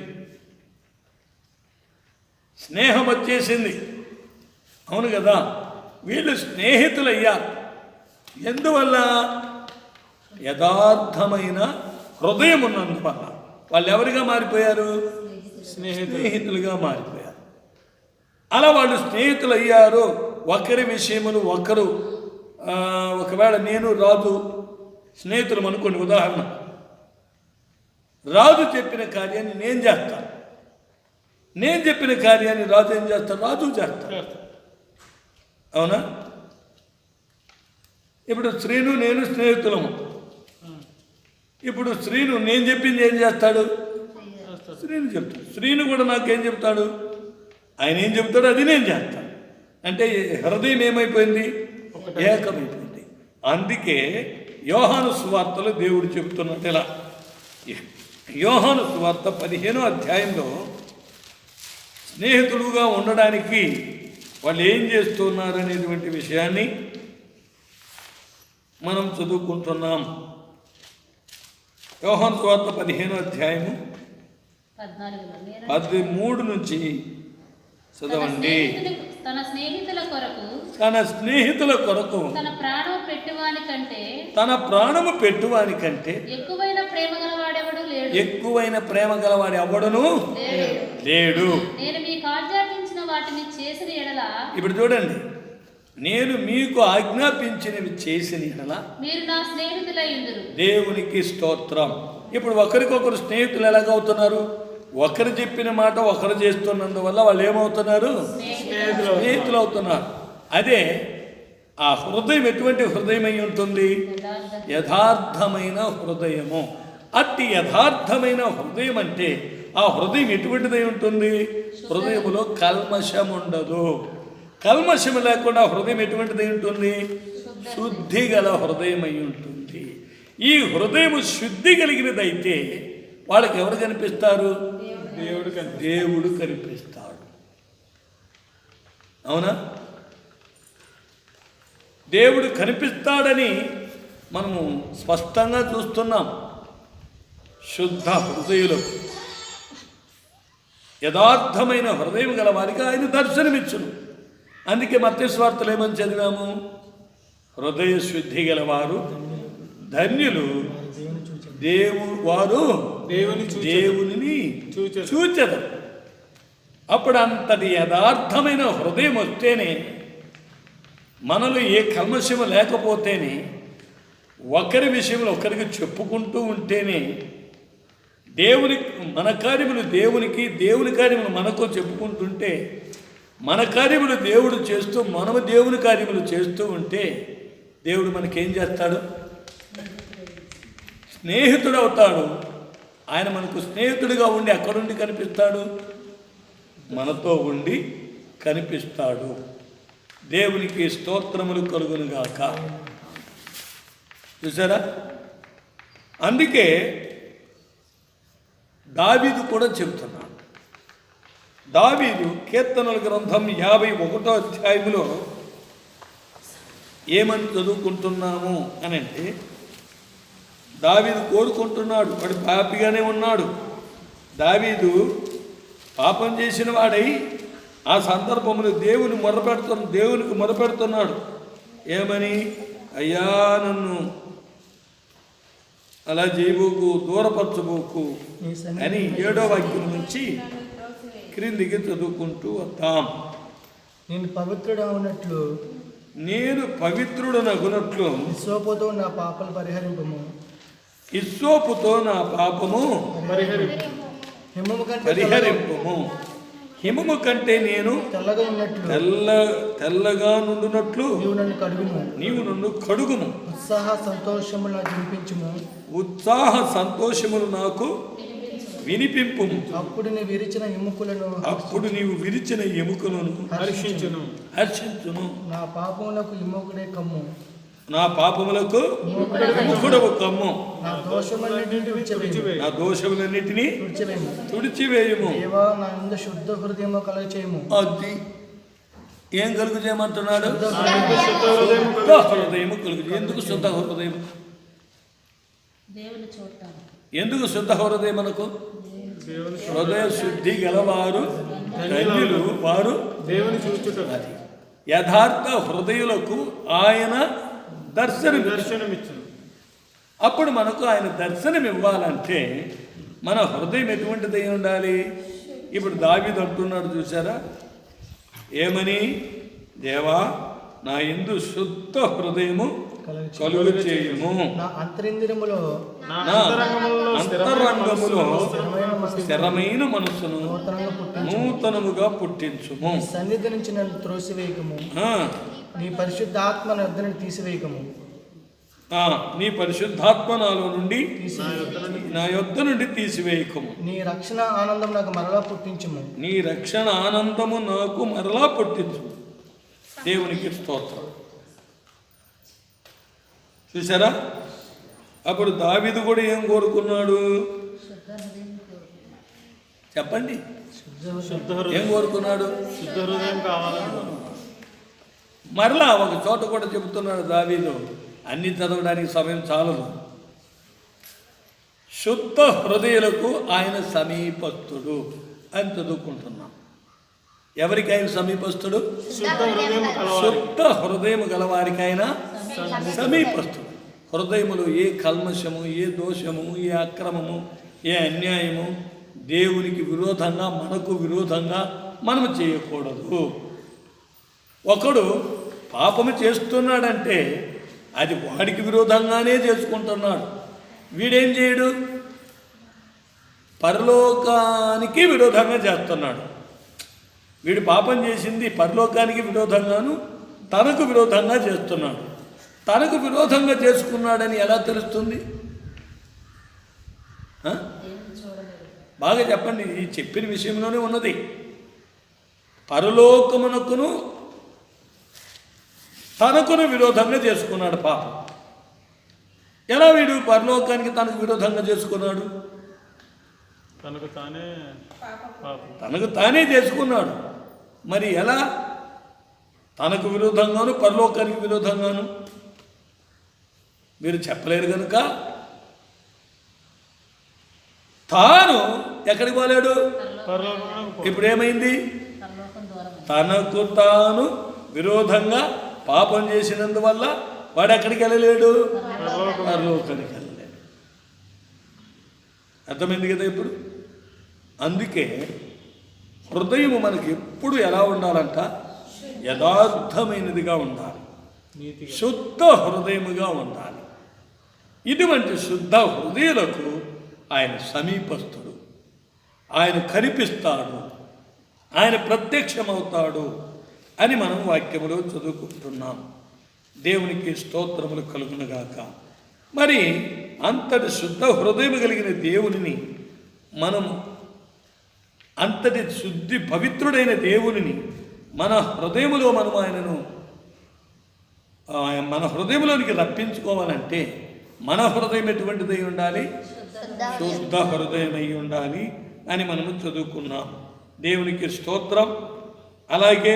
స్నేహం వచ్చేసింది. అవును కదా? వీళ్ళు స్నేహితులయ్యారు. ఎందువల్ల? యథార్థమైన హృదయం ఉన్నందువల్ల. వాళ్ళు ఎవరిగా మారిపోయారు? స్నేహితులుగా మారిపోయారు. అలా వాళ్ళు స్నేహితులు అయ్యారు. ఒకరి విషయములు ఒకరు, ఒకవేళ నేను రాజు స్నేహితులు అనుకోండి. ఉదాహరణ, రాజు చెప్పిన కార్యాన్ని నేను చేస్తాను, నేను చెప్పిన కార్యాన్ని రాజు ఏం చేస్తాను? రాజు చేస్తాను. అవునా? ఇప్పుడు శ్రీను నేను స్నేహితులము. ఇప్పుడు శ్రీను నేను చెప్పింది ఏం చేస్తాడు? శ్రీను చెప్తాడు. శ్రీను కూడా నాకేం చెప్తాడు? ఆయన ఏం చెప్తాడో అది నేను చేస్తాను. అంటే హృదయం ఏమైపోయింది? ఏకమైపోయింది. అందుకే యోహాను సువార్తలో దేవుడు చెబుతున్నట్టు ఇలా, యోహాను సువార్త 15వ అధ్యాయంలో స్నేహితులుగా ఉండడానికి వాళ్ళు ఏం చేస్తున్నారు అనేటువంటి విషయాన్ని మనం చదువుకుంటున్నాం. యోహాను సువార్త 15వ అధ్యాయము 14లో నేను 13 నుంచి చదవండి. తన స్నేహితుల కొరకు తన స్నేహితుల కొరకు తన ప్రాణం పెట్టువాని కంటే తన ప్రాణము పెట్టువాని కంటే ఎక్కువైన ప్రేమ గలవాడెవడు లేడు. ఎక్కువైన ప్రేమ గలవాడు ఎవడను లేడు. నేను మీకు ఆజ్ఞాపించిన వాటిని చేసిన ఎడల ఇప్పుడు చూడండి, నేను మీకు ఆజ్ఞాపించినవి చేసిన ఎడల మీరు నా స్నేహితులై ఉందురు. దేవునికి స్తోత్రం. ఇప్పుడు ఒకరికొకరు స్నేహితులు ఎలాగవుతున్నారు? ఒకరు చెప్పిన మాట ఒకరు చేస్తున్నందువల్ల వాళ్ళు ఏమవుతున్నారు? స్నేహితులు అవుతున్నారు. అదే ఆ హృదయం ఎటువంటి హృదయం అయి ఉంటుంది? యథార్థమైన హృదయము. అట్టి యథార్థమైన హృదయం అంటే ఆ హృదయం ఎటువంటిదై ఉంటుంది? హృదయములో కల్మషం ఉండదు. కల్మషం లేకుండా హృదయం ఎటువంటిదై ఉంటుంది? శుద్ధి గల హృదయం అయి ఉంటుంది. ఈ హృదయం శుద్ధి కలిగినదైతే వాళ్ళకి ఎవరు కనిపిస్తారు? దేవుడు కనిపిస్తాడు. అవునా? దేవుడు కనిపిస్తాడని మనము స్పష్టంగా చూస్తున్నాం. శుద్ధ హృదయులకు, యథార్థమైన హృదయం గల వారికి ఆయన దర్శనమిచ్చును. అందుకే మత్తయి సువార్తలో ఏమని చదివాము? హృదయ శుద్ధి గలవారు ధన్యులు, వారు దేవుని చూచెదరు. అప్పుడు అంతటి యథార్థమైన హృదయం వస్తేనే, మనలో ఏ కల్మషము లేకపోతేనే, ఒకరి విషయంలో ఒకరికి చెప్పుకుంటూ ఉంటేనే, మన కార్యములు దేవునికి, దేవుని కార్యములు మనకు చెప్పుకుంటుంటే, మన కార్యములు దేవుడు చేస్తూ మనము దేవుని కార్యములు చేస్తూ ఉంటే దేవుడు మనకేం చేస్తాడు? స్నేహితుడు అవుతాడు. ఆయన మనకు స్నేహితుడిగా ఉండి అక్కడుండి కనిపిస్తాడు, మనతో ఉండి కనిపిస్తాడు. దేవునికి స్తోత్రములు కలుగునుగాక. చూసారా? అందుకే దావీదు కూడా చెబుతున్నాడు. దావీదు కీర్తనల గ్రంథం 51వ అధ్యాయంలో ఏమని చదువుకుంటున్నాము అని అంటే, దావీదు కోరుకుంటున్నాడు. వాడు పాపిగానే ఉన్నాడు. దావీదు పాపం చేసిన వాడై ఆ సందర్భంలో దేవునికి మొరపెడుతున్నాడు. ఏమని? అయ్యా, నన్ను అలా చేయబోకు, దూరపరచబోకు అని 7వ వాక్యం నుంచి క్రిందికి చదువుకుంటూ వద్దాం. నేను పవిత్రుడనగునట్లు ఇస్సోపుతో నా పాపలు పరిహరింపుము. ఇస్సోపుతో నా పాపము పరిహరింపుము. హిమము కంటే నేను తెల్లగా ఉన్నట్లు తెల్లగా నుండునట్లు నీవు నన్ను కడుగుము. ఉత్సాహ సంతోషములు నాకు వినిపింపుము. అప్పుడు నీవు విరిచిన ఎముకలను హర్షించును. నా పాపములకు విముఖుడే కమ్ము. నా పాపములకు ముఖుడవు కమ్ము. నా దోషములన్నిటినీ తుడిచివేయము. నా యందు శుద్ధ హృదయము కలుగచేయము. అది ఏం కలుగు చేయమంటున్నాడు? శుద్ధ హృదయము కలుగు. ఎందుకు శుద్ధ హృదయం? ఎందుకు శుద్ధ హృదయం? మనకు హృదయ శుద్ధి గలవారు ధన్యులు, వారు దేవుని చూచుట. అది యథార్థ హృదయులకు ఆయన దర్శనమిచ్చు. అప్పుడు మనకు ఆయన దర్శనం ఇవ్వాలంటే మన హృదయం ఎటువంటిదై ఉండాలి? ఇప్పుడు దావీదు అంటున్నాడు, చూసారా? ఏమని? దేవా, నా యందు శుద్ధ హృదయము కలుగు చేయుము. నా అంతరంగములో స్థిరమైన మనస్సును నూతనముగా పుట్టించుము. సన్నిధి నుంచి నన్ను త్రోసివేయకము. నీ పరిశుద్ధాత్మ నా యొద్ద నుండి తీసివేయకము. నీ పరిశుద్ధాత్మ నాలో నుండి నా యొద్ద నుండి తీసివేయకము. నీ రక్షణ ఆనందం నాకు మరలా పుట్టించుము. నీ రక్షణ ఆనందము నాకు మరలా పుట్టించు. దేవునికి స్తోత్రం. చూసారా? అప్పుడు దావీదు కూడా ఏం కోరుకున్నాడు? చెప్పండి, ఏం కోరుకున్నాడు? శుద్ధ హృదయం కావాలన్నాడు. మరలా ఒక చోట కూడా చెబుతున్నాడు దావీదు, అన్ని చదవడానికి సమయం చాలదు. శుద్ధ హృదయులకు ఆయన సమీపస్థుడు అని చదువుకుంటున్నాం. ఎవరికి ఆయన సమీపస్థుడు? శుద్ధ హృదయం గలవారికైనా సమీపస్థుడు. హృదయములో ఏ కల్మషము, ఏ దోషము, ఏ అక్రమము, ఏ అన్యాయము దేవునికి విరోధంగా, మనకు విరోధంగా మనము చేయకూడదు. ఒకడు పాపము చేస్తున్నాడంటే అది వాడికి విరోధంగానే చేసుకుంటున్నాడు. వీడేం చేయడు? పరలోకానికి విరోధంగా చేస్తున్నాడు. వీడు పాపం చేసింది పరలోకానికి విరోధంగాను తనకు విరోధంగా చేస్తున్నాడు. తనకు విరోధంగా చేసుకున్నాడని ఎలా తెలుస్తుంది? బాగా చెప్పండి. ఈ చెప్పిన విషయంలోనే ఉన్నది. పరలోకమునకును తనకును విరోధంగా చేసుకున్నాడు పాపం. ఎలా వీడు పరలోకానికి తనకు విరోధంగా చేసుకున్నాడు? తనకు తానే చేసుకున్నాడు. మరి ఎలా? తనకు విరోధంగాను పరలోకానికి విరోధంగాను మీరు చెప్పలేరు కనుక తాను ఎక్కడికి పోలేడు? ఇప్పుడు ఏమైంది? తనకు తాను విరోధంగా పాపం చేసినందువల్ల వాడు ఎక్కడికి వెళ్ళలేడు? పరలోకానికి వెళ్ళలేడు. అర్థమైంది కదా ఇప్పుడు? అందుకే హృదయం మనకి ఎప్పుడు ఎలా ఉండాలంట? యథార్థమైనదిగా ఉండాలి, శుద్ధ హృదయముగా ఉండాలి. ఇటువంటి శుద్ధ హృదయులకు ఆయన సమీపస్థుడు, ఆయన కనిపిస్తాడు, ఆయన ప్రత్యక్షమవుతాడు అని మనం వాక్యములో చదువుకుంటున్నాం. దేవునికి స్తోత్రములు కలుగునుగాక. మరి అంతటి శుద్ధ హృదయం కలిగిన దేవునిని మనము, అంతటి శుద్ధి పవిత్రుడైన దేవునిని మన హృదయములో మనం ఆయనను మన హృదయంలోనికి రప్పించుకోవాలంటే మన హృదయం ఎటువంటిదై ఉండాలి? శుద్ధ హృదయమై ఉండాలి అని మనము చదువుకున్నాం. దేవునికి స్తోత్రం. అలాగే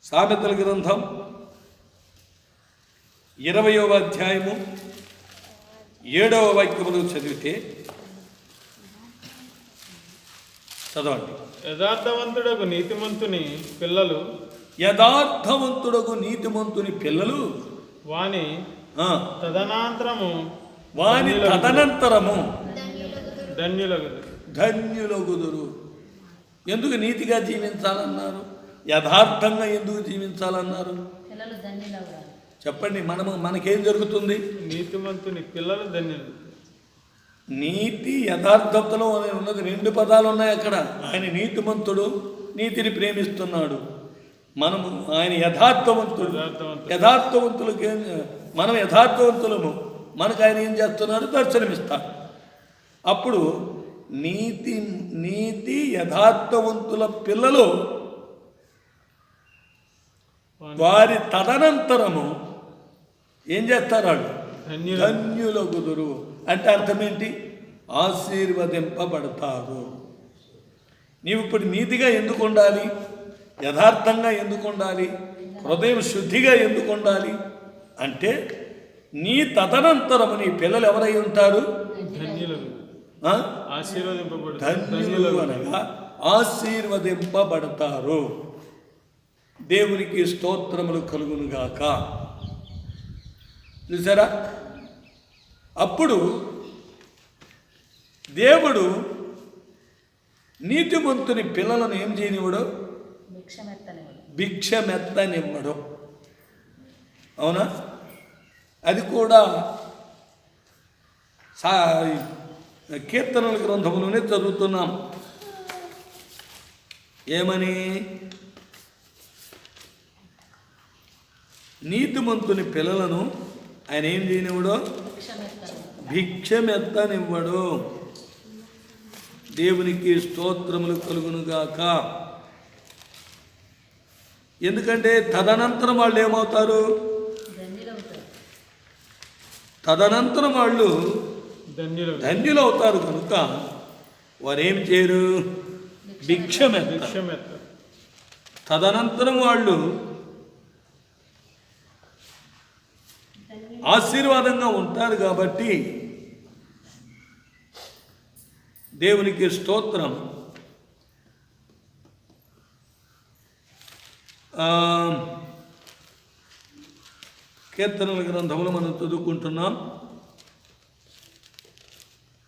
సామెతల గ్రంథం 20వ అధ్యాయము 7వ వాక్యములు చదివితే చదవండి. యథార్థవంతుడకు నీతిమంతుని పిల్లలు, యథార్థవంతుడకు నీతిమంతుని పిల్లలు వాని తదనంతరము ధన్యులగుదురు. ఎందుకు నీతిగా జీవించాలన్నారు? యథార్థంగా ఎందుకు జీవించాలన్నారు? చెప్పండి. మనకేం జరుగుతుంది? నీతిమంతుని పిల్లలు ధన్యులు. నీతి యథార్థతలో ఉన్నది 2 పదాలు ఉన్నాయి అక్కడ. ఆయన నీతిమంతుడు, నీతిని ప్రేమిస్తున్నాడు. మనము ఆయన యథార్థవంతుడు. యథార్థవంతులకి మనం యథార్థవంతులము. మనకు ఆయన ఏం చేస్తున్నాడు? దర్శనమిస్తాడు. అప్పుడు నీతి యథార్థవంతుల పిల్లలు వారి తదనంతరము ఏం చేస్తారు? వాళ్ళు ధన్యులగుదురు. అంటే అర్థం ఏంటి? ఆశీర్వదింపబడతారు. నీవు ఇప్పుడు నీతిగా ఎందుకు ఉండాలి? యథార్థంగా ఎందుకు ఉండాలి? హృదయం శుద్ధిగా ఎందుకు ఉండాలి అంటే నీ తదనంతరము నీ పిల్లలు ఎవరై ఉంటారు? ధన్యులు అనగా ఆశీర్వదింపబడతారు. దేవునికి స్తోత్రములు కలుగునుగాక. చూసారా? అప్పుడు దేవుడు నీతిమంతుని పిల్లలను ఏం చేయనివ్వడు? భిక్షమెత్తనివ్వడు. అవునా? అది కూడా కీర్తనల గ్రంథంలోనే చదువుతున్నాం. ఏమని? నీతిమంతుని పిల్లలను ఆయన ఏం చేయనివ్వడు? భిక్షమెత్తనివ్వడు. దేవునికి స్తోత్రములు కలుగునుగాక. ఎందుకంటే తదనంతరం వాళ్ళు ఏమవుతారు? తదనంతరం వాళ్ళు ధన్యులు అవుతారు కనుక వారేం చేయరు? భిక్షమెత్త. తదనంతరం వాళ్ళు ఆశీర్వాదంగా ఉంటారు కాబట్టి దేవునికి స్తోత్రం. కీర్తనల గ్రంథములు మనం చదువుకుంటున్నాం.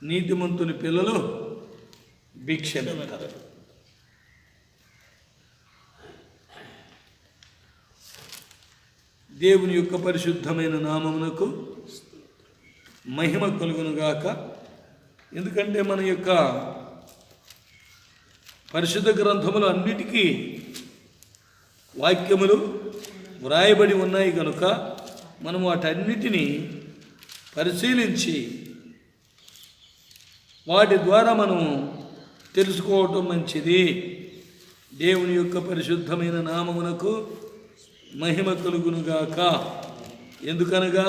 నీతిమంతుని పిల్లలు భిక్షమెత్తారు. దేవుని యొక్క పరిశుద్ధమైన నామమునకు మహిమ కలుగునుగాక. ఎందుకంటే మన యొక్క పరిశుద్ధ గ్రంథములు అన్నిటికీ వాక్యములు వ్రాయబడి ఉన్నాయి కనుక మనం వాటన్నిటినీ పరిశీలించి వాటి ద్వారా మనం తెలుసుకోవటం మంచిది. దేవుని యొక్క పరిశుద్ధమైన నామమునకు మహిమ కలుగునుగాక. ఎందుకనగా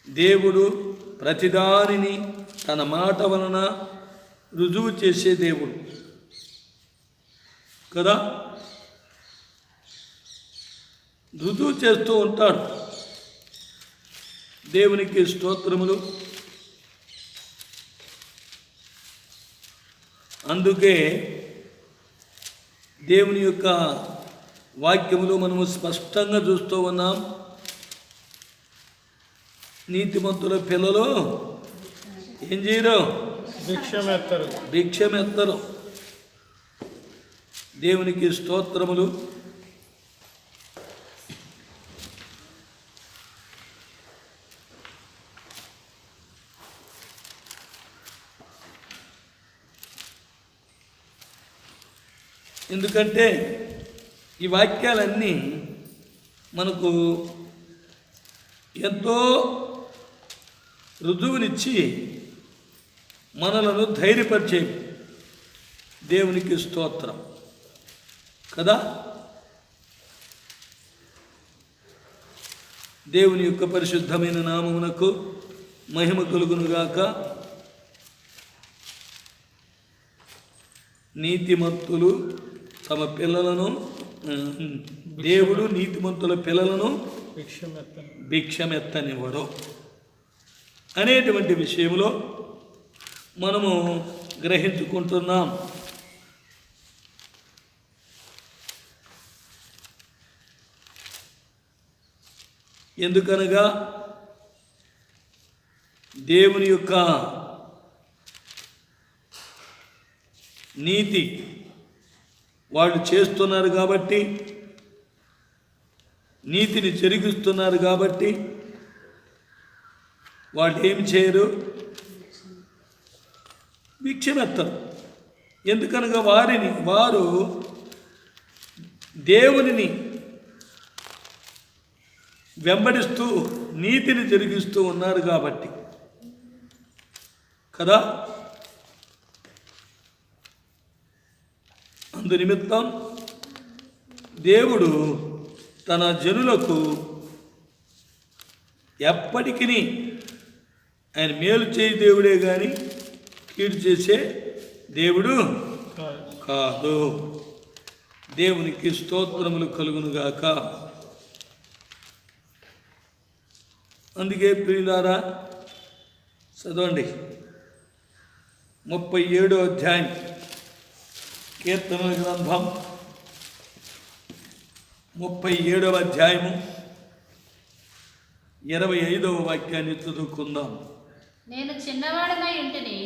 దేవుడు ప్రతిదానిని తన మాట వలన రుజువు చేసే దేవుడు కదా, రుజువు చేస్తూ ఉంటాడు. దేవునికి స్తోత్రములు. అందుకే దేవుని యొక్క వాక్యములో మనము స్పష్టంగా చూస్తూ ఉన్నాం. నీతిమంతుల పిల్లలు ఏం చేయరు? భిక్షమెత్తరు. దేవునికి స్తోత్రములు. ఎందుకంటే ఈ వాక్యాలన్నీ మనకు ఎంతో రుజువునిచ్చి మనలను ధైర్యపరిచే దేవునికి స్తోత్రం కదా. దేవుని యొక్క పరిశుద్ధమైన నామమునకు మహిమ కలుగునుగాక. నీతిమంతులు తమ పిల్లలను, దేవుడు నీతిమంతుల పిల్లలను భిక్షమెత్తనివ్వడు అనేటువంటి విషయంలో మనము గ్రహించుకుంటున్నాం. ఎందుకనగా దేవుని యొక్క నీతి వాళ్ళు చేస్తున్నారు కాబట్టి, నీతిని జరిగిస్తున్నారు కాబట్టి వాళ్ళు ఏమి చేయరు? భిక్షమెత్తరు. ఎందుకనగా వారు దేవునిని వెంబడిస్తూ నీతిని జరిగిస్తూ ఉన్నారు కాబట్టి కదా. అందు నిమిత్తం దేవుడు తన జనులకు ఎప్పటికీ ఆయన మేలు చేయి దేవుడే కానీ కీడు చేసే దేవుడు కాదు. దేవునికి స్తోత్రములు కలుగునుగాక. అందుకే ప్రియులారా చదవండి 37వ అధ్యాయం కీర్తనల గ్రంథం 37వ అధ్యాయము 25వ వాక్యాన్ని చదువుకుందాం. నేను చిన్నవాడనై ఉంటిని,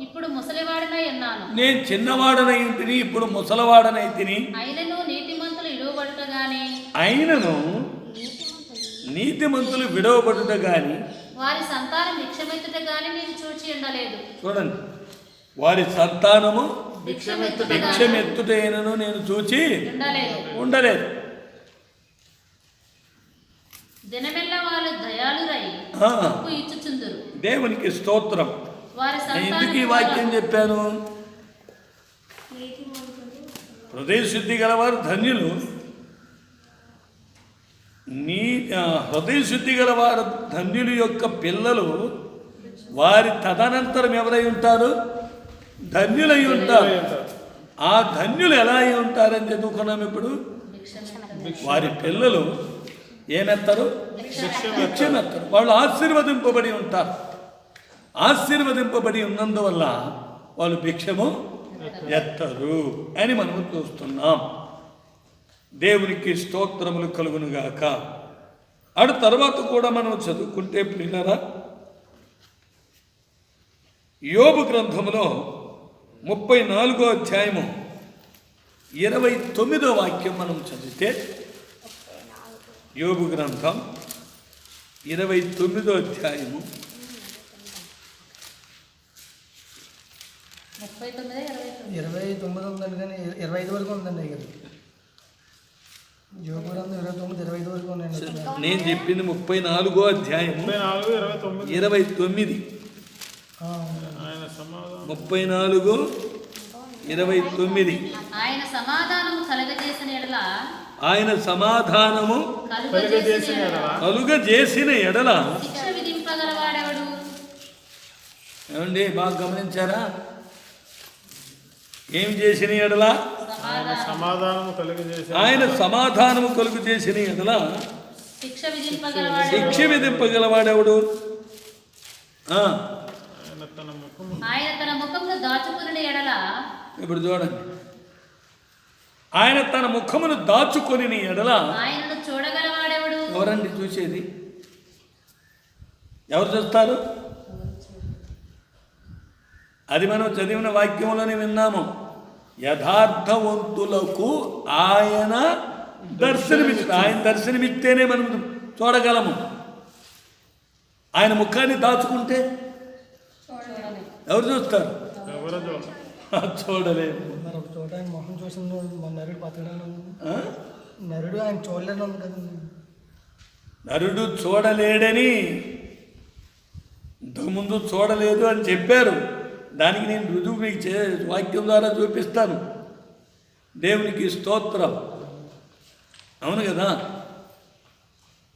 ఇప్పుడు ముసలివాడనై ఉన్నాను. నేను చిన్నవాడనై ఉంటిని, ఇప్పుడు ముసలివాడనై తిని. అయినను నీతిమంతులు విడువబడుట గాని, నీతిమంతులు విడవబడుట గాని, వారి సంతానం భిక్షమెత్తుట గాని నేను చూచి ఉండలేదు. చూడండి, వారి సంతానము భిక్షమెత్తుటైనను నేను చూచి ఉండలేదు. దినమెల్ల వాళ్ళు దయాళురై ఇచ్చుచుందురు. దేవునికి స్తోత్రం. ఎందుకు ఈ వాక్యం చెప్పాను? హృదయ శుద్ధి గలవారు ధన్యులు. హృదయ శుద్ధి గలవారు ధన్యులు యొక్క పిల్లలు వారి తదనంతరం ఎవరై ఉంటారు? ధన్యులై ఉంటారు. ఆ ధన్యులు ఎలా అయి ఉంటారని చదువుకున్నాం ఇప్పుడు. వారి పిల్లలు ఏమెత్తారు? భిక్షమెత్తారు. వాళ్ళు ఆశీర్వదింపబడి ఉంటారు. ఆశీర్వదింపబడి ఉన్నందువల్ల వాళ్ళు భిక్షము ఎత్తరు అని మనము చూస్తున్నాం. దేవునికి స్తోత్రములు కలుగునుగాక. అటు తర్వాత కూడా మనం చదువుకుంటే ప్రియులారా, యోబు గ్రంథములో 34వ అధ్యాయము 29వ వాక్యం మనం చదివితే, యోబు గ్రంథం 29వ అధ్యాయము 29 ఉందండి, కానీ 25 వరకు ఉందండి అయ్యారు. యోబు గ్రంథం 29, 25 వరకు ఉందండి. నేను చెప్పింది 34వ అధ్యాయము 34, 29. 29. ఆయన సమాధానం 34, 29. ఆయన సమాధానము కలుగజేసిన ఎడల ఆయన సమాధానము కలుగజేసిన ఎడల కలుగజేసిన ఎడల శిక్ష విధింపగలవాడెవడు? ఏమండి, బాగా గమనించారా? ఏం చేసిన ఎడల? ఆయన సమాధానము కలుగజేసిన ఆయన సమాధానము కలుగు చేసిన ఎడల శిక్ష విధింపగలవాడెవడు? శిక్ష విధింపగలవాడెవడు? ఆయన తన ముఖమును దాచుకుని ఎడల. ఇప్పుడు చూడండి, ఆయన తన ముఖమును దాచుకొని ఎడల ఆయనను చూడగలవాడెవడు? ఎవరండి చూసేది? ఎవరు చూస్తారు? అది మనం చదివిన వాక్యంలోనే విన్నాము. యథార్థవంతులకు ఆయన దర్శనమిస్తాడు. ఆయన దర్శనమిస్తేనే మనం చూడగలము. ఆయన ముఖాన్ని దాచుకుంటే ఎవరు చూస్తారు? ఎవరు చూడలేము. మరి ఒక చోట ఆయన మొహం చూసిన మన నరుడు బతకడం, నరుడు ఆయన చూడలేని ఉంది కదండి. నరుడు చూడలేడని ఇంతకుముందు చూడలేదు అని చెప్పారు. దానికి నేను రుజువు మీకు వాక్యం ద్వారా చూపిస్తాను. దేవునికి స్తోత్రం. అవును కదా,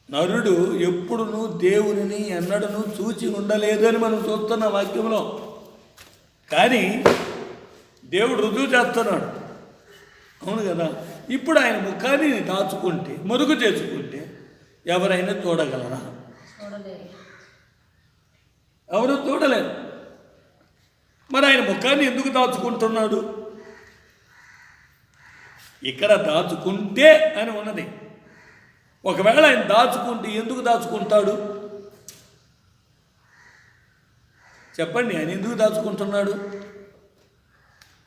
నరుడు ఎప్పుడునూ దేవునిని ఎన్నడూ చూచి ఉండలేదు అని మనం చూస్తున్న వాక్యంలో. కానీ దేవుడు రుజువు చేస్తున్నాడు. అవును కదా. ఇప్పుడు ఆయన ముఖాన్ని దాచుకుంటే, మరుగు చేసుకుంటే ఎవరైనా చూడగలరా? ఎవరు చూడలేరు. మరి ఆయన ముఖాన్ని ఎందుకు దాచుకుంటున్నాడు? ఇక్కడ దాచుకుంటే అని ఉన్నది. ఒకవేళ ఆయన దాచుకుంటే ఎందుకు దాచుకుంటాడు చెప్పండి? ఆయన ఎందుకు దాచుకుంటున్నాడు?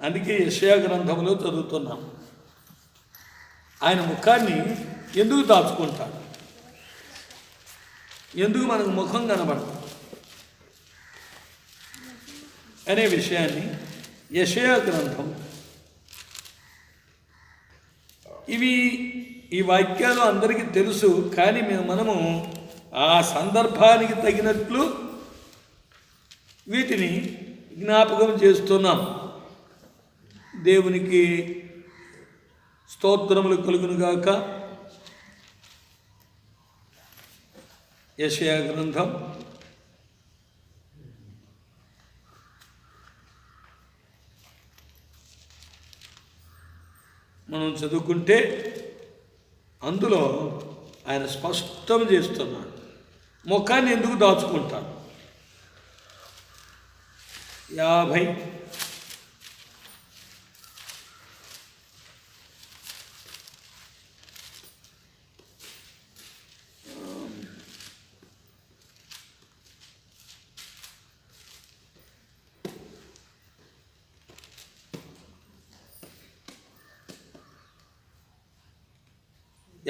అందుకే యెషయా గ్రంథంలో చదువుతున్నాం. ఆయన ముఖాన్ని ఎందుకు దాచుకుంటాడు? ఎందుకు మనకు ముఖం కనబడదు అనే విషయాన్ని యెషయా గ్రంథం, ఈ వాక్యాలు అందరికీ తెలుసు. కానీ మనము ఆ సందర్భానికి తగినట్లు వీటిని జ్ఞాపకం చేస్తున్నాం. దేవునికి స్తోత్రములు కలుగునుగాక. యెషయా గ్రంథం మనం చదువుకుంటే అందులో ఆయన స్పష్టం చేస్తున్నాడు ముఖాన్ని ఎందుకు దాచుకుంటాడు. 50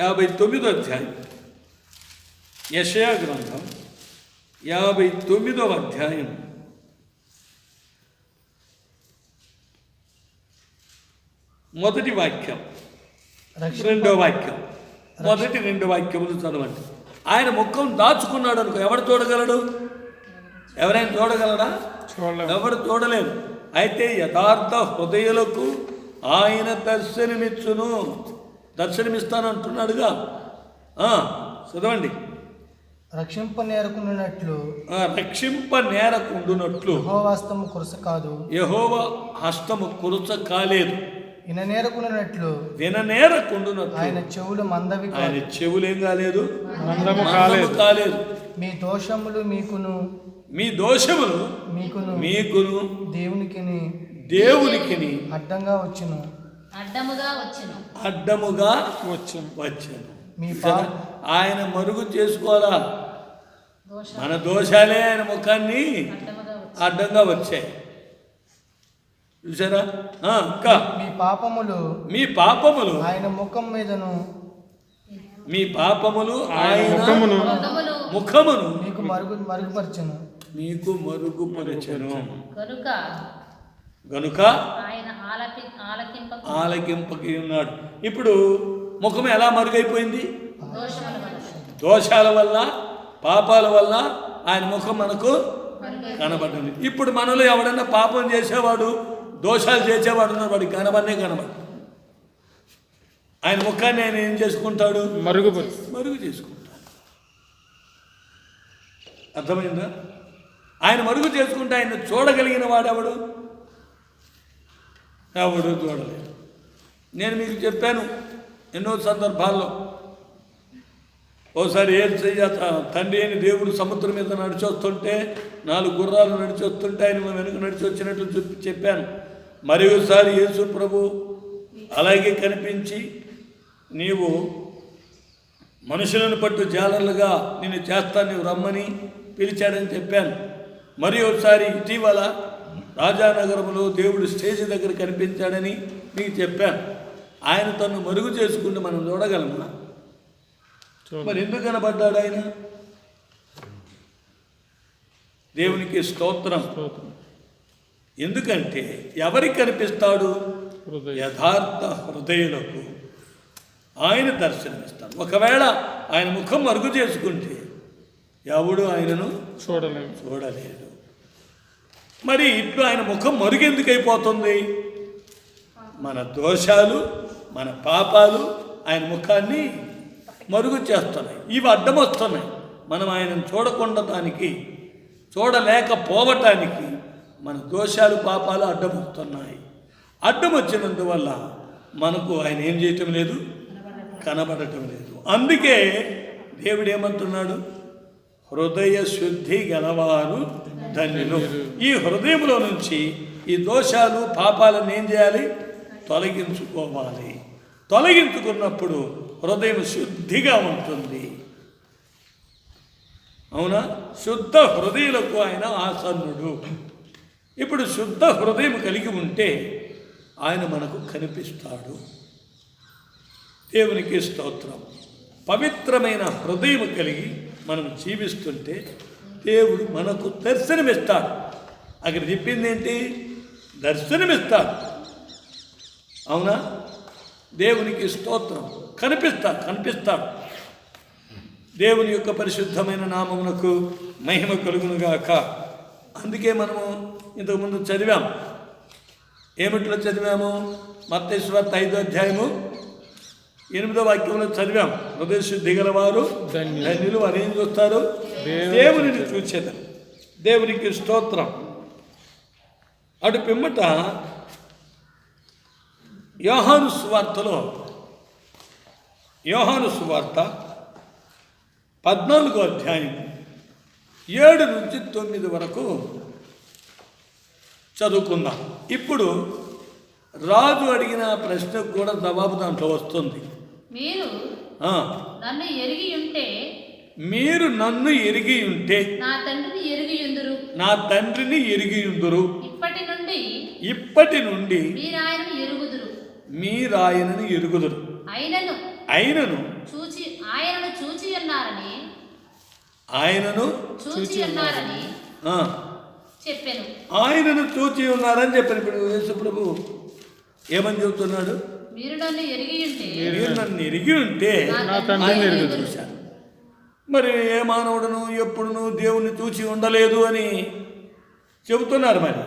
59వ అధ్యాయం, యెషయా గ్రంథం 59వ అధ్యాయం మొదటి వాక్యం, రెండో వాక్యం. మొదటి 2 వాక్యములు చదవండి. ఆయన ముఖం దాచుకున్నాడు అనుకో, ఎవడు చూడగలడు? ఎవరైనా చూడగలరా? ఎవరు చూడలేరు. అయితే యథార్థ హృదయులకు ఆయన దర్శనమిచ్చును. దర్శనమిస్తానంటున్నాడుగా. చదవండి. రక్షింపనేరకున్నట్లు రక్షింప నేరకుండునట్లు యెహోవాస్తము కురస కాదు, యెహోవా హస్తము కురుచ కాలేదు, విననేరకున్నట్లు విననేరకుండునట్లు ఆయన చెవులు మందవి కాదు. ఆయన చెవులేం కాలేదు, మందము మందము కాలేదు. మీ దోషములు మీకును మీ దోషములు మీకును దేవునికిని అడ్డంగా వచ్చును. అడ్డముగా వచ్చాను. ఆయన మరుగు చేసుకోవాలా? మన దోషాలే ఆయన ముఖాన్ని అడ్డంగా వచ్చాయి. చూసారా? ఇంకా మీ పాపములు ఆయన ముఖం మీదను, మీ పాపములు ఆయన ముఖమును మీకు మరుగుపరచను. మీకు మరుగుపరచను గనుక ఆలకింపకి ఉన్నాడు. ఇప్పుడు ముఖం ఎలా మరుగైపోయింది? దోషాల వల్ల, పాపాల వల్ల ఆయన ముఖం మనకు కనబడింది. ఇప్పుడు మనలో ఎవడన్నా పాపం చేసేవాడు, దోషాలు చేసేవాడు ఉన్నాడు, వాడికి కనబడే కనబడు. ఆయన ముఖాన్ని ఆయన ఏం చేసుకుంటాడు? మరుగు చేసుకుంటాడు. అర్థమైందా? ఆయన మరుగు చేసుకుంటే ఆయన చూడగలిగిన వాడెవడు? ఎవడు చూడలేదు. నేను మీకు చెప్పాను ఎన్నో సందర్భాల్లో. ఓసారి ఏం చెయ్యత తండ్రి అయిన దేవుడు సముద్రం మీద నడిచొస్తుంటే 4 గుర్రాలు నడిచొస్తుంటే ఆయన వెనుక నడిచి వచ్చినట్లు చెప్పాను. మరి ఒకసారి యేసు ప్రభు అలాగే కనిపించి నీవు మనుషులను పట్టు జాలర్లుగా నేను చేస్తాను, నీవు రమ్మని పిలిచాడని చెప్పాను. మరి ఒకసారి ఇటీవల రాజానగరంలో దేవుడు స్టేజ్ దగ్గర కనిపించాడని మీకు చెప్పాను. ఆయన తను మరుగు చేసుకుంటే మనం చూడగలమా? మరి ఎందుకు కనబడ్డాడు ఆయన? దేవునికి స్తోత్రం. ఎందుకంటే ఎవరికి కనిపిస్తాడు? యథార్థ హృదయులకు ఆయన దర్శనమిస్తాడు. ఒకవేళ ఆయన ముఖం మరుగు చేసుకుంటే ఎవడు ఆయనను చూడలేదు. మరి ఇట్లు ఆయన ముఖం మరుగెందుకు అయిపోతుంది? మన దోషాలు, మన పాపాలు ఆయన ముఖాన్ని మరుగు చేస్తున్నాయి. ఇవి అడ్డం వస్తున్నాయి. మనం ఆయనను చూడలేకపోవటానికి మన దోషాలు, పాపాలు అడ్డం వస్తున్నాయి. అడ్డం వచ్చినందువల్ల మనకు ఆయన ఏం చేయటం లేదు, కనబడటం లేదు. అందుకే దేవుడు ఏమంటున్నాడు? హృదయ శుద్ధి గలవారు ధన్యులు. ఈ హృదయంలో నుంచి ఈ దోషాలు, పాపాలను ఏం చేయాలి? తొలగించుకోవాలి. తొలగించుకున్నప్పుడు హృదయం శుద్ధిగా ఉంటుంది. అవునా? శుద్ధ హృదయులకు ఆయన ఆసన్నుడు. ఇప్పుడు శుద్ధ హృదయం కలిగి ఉంటే ఆయన మనకు కనిపిస్తాడు. దేవునికి స్తోత్రం. పవిత్రమైన హృదయం కలిగి మనం జీవిస్తుంటే దేవుడు మనకు దర్శనమిస్తాడు. అక్కడ చెప్పింది ఏంటి? దర్శనమిస్తాడు. అవునా? దేవునికి స్తోత్రం. కనిపిస్తాడు. దేవుని యొక్క పరిశుద్ధమైన నామమునకు మహిమ కలుగునుగాక. అందుకే మనము ఇంతకుముందు చదివాం. ఏమిట్లో చదివాము? మత్తయి సువార్త 5వ అధ్యాయము 8వ వాక్యంలో చదివాం. హృదయ శుద్ధి గలవారు ధన్యులు, వారు ఏం చూస్తారు? దేవునిని చూచేదారు. దేవునికి స్తోత్రం. అటు పిమ్మట యోహాను సువార్త 14వ అధ్యాయం 7 నుంచి 9 వరకు చదువుకుందాం. ఇప్పుడు రాజు అడిగిన ప్రశ్నకు కూడా జవాబు దాంట్లో వస్తుంది. మీరు నన్ను ఎరిగి ఉంటే నా తండ్రిని ఎరిగి ఉందురు. ఇప్పటి నుండి మీరాయనను ఎరుగుదురు. ఆయనను చూచి ఉన్నారని చెప్పాను. ఇప్పుడు యేసు ప్రభు ఏమని చెబుతున్నాడు? మీరు నన్ను ఎరిగి ఉంటే చూశాను. మరి ఏ మానవుడును ఎప్పుడును దేవుణ్ణి చూచి ఉండలేదు అని చెబుతున్నారు. మరి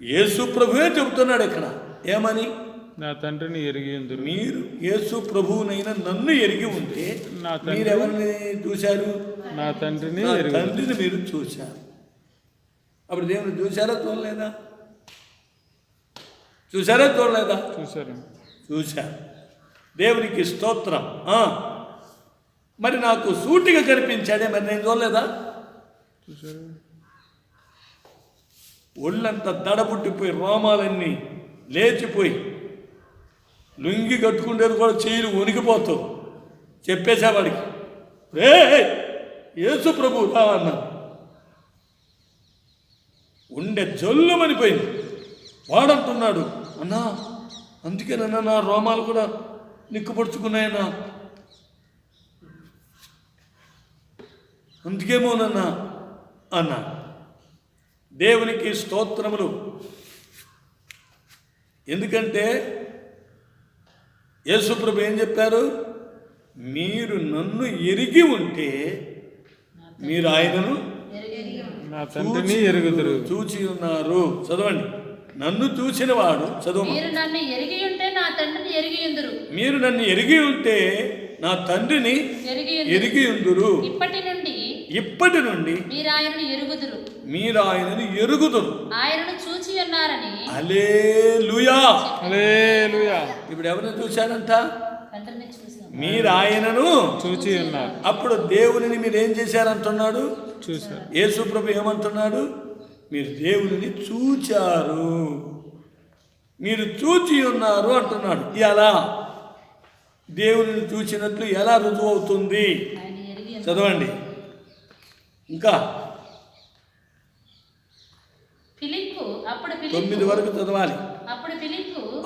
యేసు ప్రభువే చెబుతున్నాడు ఇక్కడ. ఏమని? నా తండ్రిని ఎరిగి ఉందురు. మీరు యేసు ప్రభువునైనా నన్ను ఎరిగి ఉంటే నా తండ్రి మీరెవరిని చూశారు? నా తండ్రిని నా ఎరుగు. తండ్రిని మీరు చూశారు. అప్పుడు దేవుని చూశారా చూడలేదా? చూశారా చూడలేదా? చూశారు. చూశారు. దేవునికి స్తోత్రం. మరి నాకు సూటిగా కనిపించాడే, మరి నేను చూడలేదా? చూశారు. ఒళ్ళంతా దడబుట్టిపోయి రోమాలన్నీ లేచిపోయి లుంగి కట్టుకుంటేది కూడా చేయిలు వణికిపోతావు. చెప్పేసేవాడికి రే యేసు ప్రభు రా అన్నా. ఉండే జల్లుమనిపోయింది. వాడంటున్నాడు, అన్నా అందుకేనన్నా నా రోమాలు కూడా నిక్కుపడుచుకున్నాయన్నా, అందుకేమోనన్నా అన్నా. దేవునికి స్తోత్రములు. ఎందుకంటే యేసుప్రభు ఏం చెప్పారు? మీరు నన్ను ఎరిగి ఉంటే మీరు ఆయనను నా తండ్రిని ఎరుగుదురు. చూచి ఉన్నారు. చదవండి. నన్ను చూసిన వాడు చదువు. మీరు నన్ను ఎరిగి ఉంటే నా తండ్రిని ఎరిగి ఉందురు. మీరు నన్ను ఎరిగి ఉంటే నా తండ్రిని ఎరిగి ఉందురు. ఇప్పటి నుండి మీరు ఆయనను ఎరుగుదురు. మీరు ఆయనను ఎరుగుదురు. ఆయనను చూచి ఉన్నారని. హల్లెలూయా. హల్లెలూయా. ఇప్పుడు ఎవరిని చూశారంట? తండ్రిని చూసాం. మీరు ఆయనను చూచి ఉన్నారు. అప్పుడు దేవునిని మీరు ఏం చేశారంటున్నాడు? చూశారు. యేసు ప్రభు ఏమంటున్నాడు? మీరు దేవునిని చూచారు, మీరు చూచి ఉన్నారు అంటున్నాడు. ఎలా దేవునిని చూచినట్లు ఎలా రుజువు అవుతుంది? ఆయన ఎరిగి చదవండి ఇంకా ఫిలిప్పు. అప్పుడు 9 వరకు చదవాలి.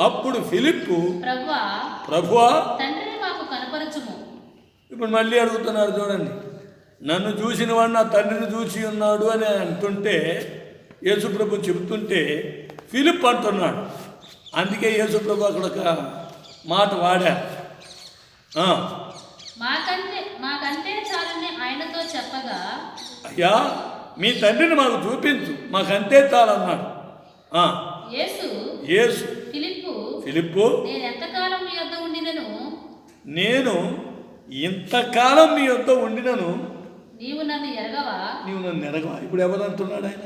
అప్పుడు ఫిలిప్పు ప్రభువా తండ్రిని మాకు కనపరచుము. ఇప్పుడు మళ్ళీ అడుగుతున్నారు చూడండి. నన్ను చూసిన వాడు నా తండ్రిని చూసి ఉన్నాడు అని అంటుంటే, యేసుప్రభు చెబుతుంటే ఫిలిప్ అంటున్నాడు. అందుకే యేసుప్రభు అక్కడ ఒక మాట వాడా. మాకంటే చాలని ఆయనతో చెప్పగా, అయ్యా మీ తండ్రిని మాకు చూపించు, మాకంతే చాలన్నాడు. యేసు ఫిలిప్పు నేను ఇంతకాలం మీ యొద్ద ఉండినను నీవు నన్ను ఎరగవా. ఇప్పుడు ఎవరు అంటున్నాడు? ఆయన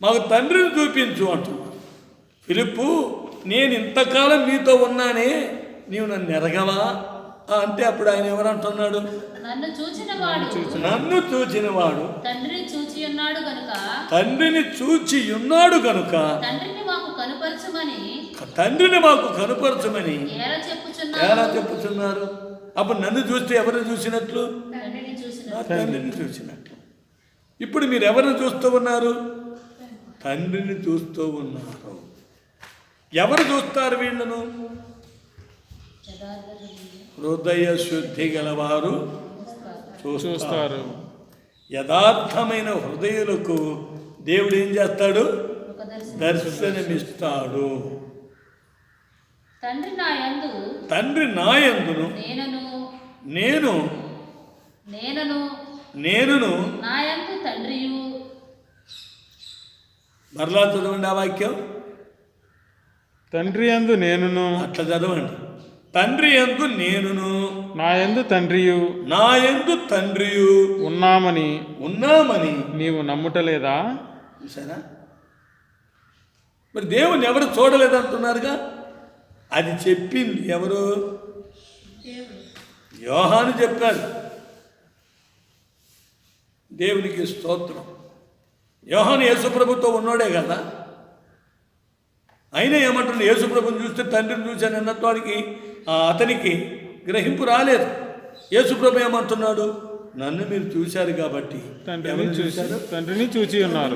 మాకు తండ్రిని చూపించు అంటున్నాడు. ఫిలిప్పు నేను ఇంతకాలం మీతో ఉన్నానే, నీవు నన్ను ఎరగవా అంటే అప్పుడు ఆయన ఎవరంటున్నాడు? నన్ను చూచిన వాడు తండ్రిని చూచి ఉన్నాడు గనుక తండ్రిని మాకు కనుపరచమని ఎలా చెప్పుచున్నారు? అప్పుడు నన్ను చూస్తే ఎవరిని చూసినట్లు? తండ్రిని చూసినట్లు. ఇప్పుడు మీరు ఎవరిని చూస్తూ ఉన్నారు? తండ్రిని చూస్తూ ఉన్నారు. ఎవరు చూస్తారు వీళ్ళను? హృదయ శుద్ధి గలవారు చూస్తారు. యథార్థమైన హృదయులకు దేవుడు ఏం చేస్తాడు? దర్శనమిస్తాడు. తండ్రి నాయందును నేనును తండ్రియు. మరలా చదవండి ఆ వాక్యం. తండ్రి యందు నేనును. అట్లా చదవండి. తండ్రి యందు నేనును నా యందు తండ్రియు ఉన్నామని నీవు నమ్ముటలేదా? చూసారా? మరి దేవుని ఎవరు చూడలేదంటున్నారుగా. అది చెప్పింది ఎవరు? యోహాను చెప్పాడు. దేవునికి స్తోత్రం. యోహాను యేసుప్రభుతో ఉన్నోడే కదా. అయినా ఏమంటున్నాడు? యేసుప్రభుని చూస్తే తండ్రిని చూశాను అన్నవాడికి అతనికి గ్రహింపు రాలేదు. యేసుప్రభు ఏమంటున్నాడు? నన్ను మీరు చూశారు కాబట్టి తండ్రిని చూచి ఉన్నారు.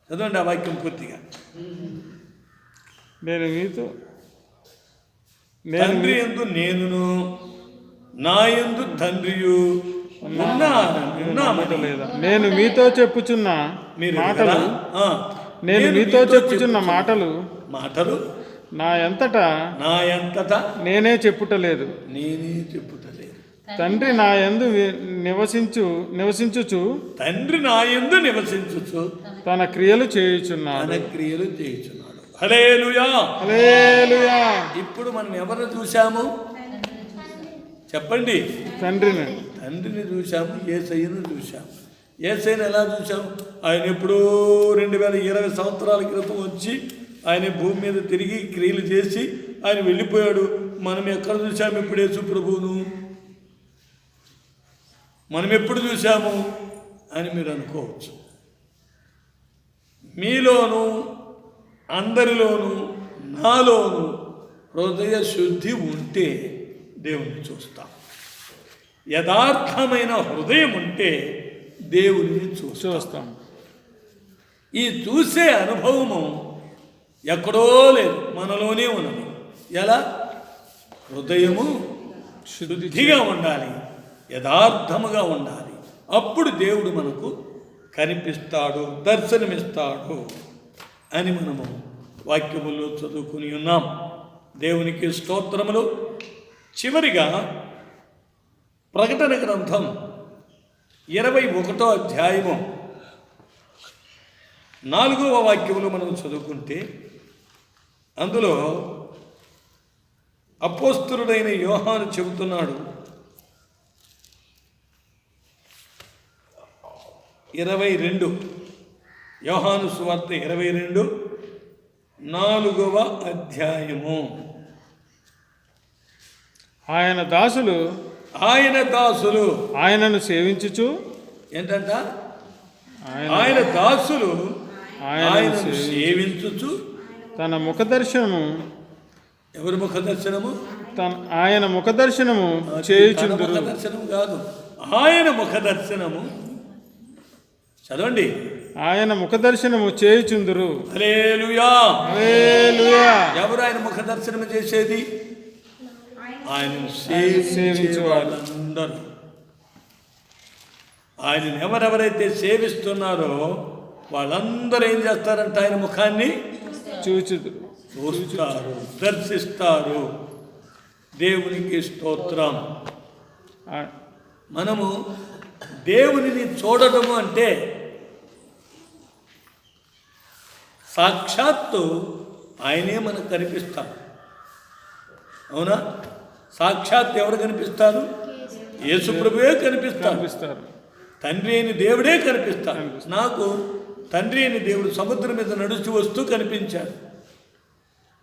చదవండి ఆ వాక్యం పూర్తిగా. తండ్రి యందు నేనును నా యందు తండ్రియు నేను మీతో చెప్పుచున్న మాటలు నా ఎంతటా నేనే చెప్పుటలేదు. తండ్రి నా యందు నివసించుచు తండ్రి నా యందు నివసించుచు తన క్రియలు చేయుచున్నాడు. తన క్రియలు చేయుచున్నాడు. హల్లెలూయా. హల్లెలూయా. ఇప్పుడు మనం ఎవరిని చూశాము చెప్పండి? తండ్రిని. తండ్రిని చూశాము, యేసయ్యను చూశాము. యేసయ్యను ఎలా చూశాము? ఆయన ఎప్పుడో 2020 సంవత్సరాల క్రితం వచ్చి ఆయన భూమి మీద తిరిగి క్రియలు చేసి ఆయన వెళ్ళిపోయాడు. మనం ఎక్కడ చూసాము ఇప్పుడు యేసు ప్రభువును? మనం ఎప్పుడు చూసాము అని మీరు అనుకోవచ్చు. మీలోను అందరిలోనూ నాలోను హృదయ శుద్ధి ఉంటే దేవుణ్ణి చూస్తాం. యథార్థమైన హృదయం ఉంటే దేవుని చూస్తాం. ఈ చూసే అనుభవము ఎక్కడో లేదు, మనలోనే ఉన్నది. ఎలా? హృదయము శుద్ధిగా ఉండాలి, యథార్థముగా ఉండాలి. అప్పుడు దేవుడు మనకు కనిపిస్తాడు, దర్శనమిస్తాడు అని మనము వాక్యములో చదువుకుని ఉన్నాం. దేవునికి స్తోత్రములు. చివరిగా ప్రకటన గ్రంథం 21వ అధ్యాయము 4వ వాక్యములో మనం చదువుకుంటే అందులో అపోస్తలుడైన యోహాను చెబుతున్నాడు. 22 యోహాను సువార్త 22 4వ అధ్యాయము. ఆయన దాసులు ఆయనను సేవించుచు ఏంటంట? ఆయన దాసులు ఆయనను సేవించుచు తన ముఖదర్శనము. ఎవరి ముఖదర్శనము? ఆయన ముఖదర్శనము చేయుచుందురు. ముఖదర్శనం కాదు, ఆయన ముఖదర్శనము. చదవండి. ఆయన ముఖదర్శనము చేయుచుందురు. హల్లెలూయా. హల్లెలూయా. ఎవరు ఆయన ముఖదర్శనము చేసేది? ఆయన సేవించే వాళ్ళందరూ. ఆయనను ఎవరెవరైతే సేవిస్తున్నారో వాళ్ళందరూ ఏం చేస్తారంటే ఆయన ముఖాన్ని చూస్తారు, దర్శిస్తారు. దేవునికి స్తోత్రం. మనము దేవునిని చూడటము అంటే సాక్షాత్తు ఆయనే మనకు కనిపిస్తారు. అవునా? సాక్షాత్ ఎవరు కనిపిస్తారు? యేసు ప్రభువే కనిపిస్తారు. తండ్రి అయిన దేవుడే కనిపిస్తాడు. నాకు తండ్రి అయిన దేవుడు సముద్రం మీద నడుచు వస్తూ కనిపించాడు.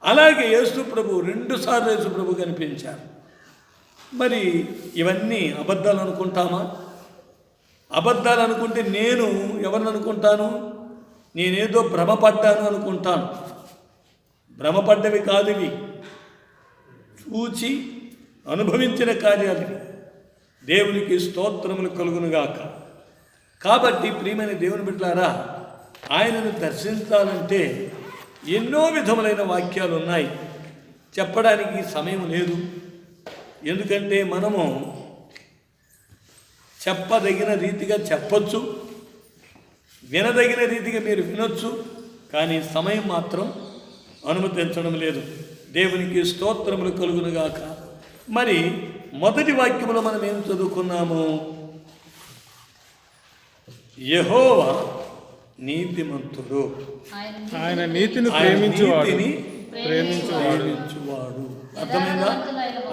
అలాగే యేసు ప్రభు 2 సార్లు యేసు ప్రభు కనిపించారు. మరి ఇవన్నీ అబద్ధాలు అనుకుంటామా? అబద్ధాలు అనుకుంటే నేను ఎవరిని అనుకుంటాను? నేనేదో భ్రమపడ్డాను అనుకుంటాను. భ్రమపడ్డవి కాదు ఇవి, చూచి అనుభవించిన కార్యాలు. దేవునికి స్తోత్రములు కలుగునుగాక. కాబట్టి ప్రియమైన దేవుని బిడ్డలారా, ఆయనను దర్శించాలంటే ఎన్నో విధములైన వాక్యాలు ఉన్నాయి. చెప్పడానికి సమయం లేదు. ఎందుకంటే మనము చెప్పదగిన రీతిగా చెప్పొచ్చు, వినదగిన రీతిగా మీరు వినొచ్చు, కానీ సమయం మాత్రం అనుమతించడం లేదు. దేవునికి స్తోత్రములు కలుగునుగాక. మరి మొదటి వాక్యములో మనం ఏం చదువుకున్నాము? యెహోవా నీతిమంతుడు, ఆయన నీతిని ప్రేమించువాడు. అర్థమైందా?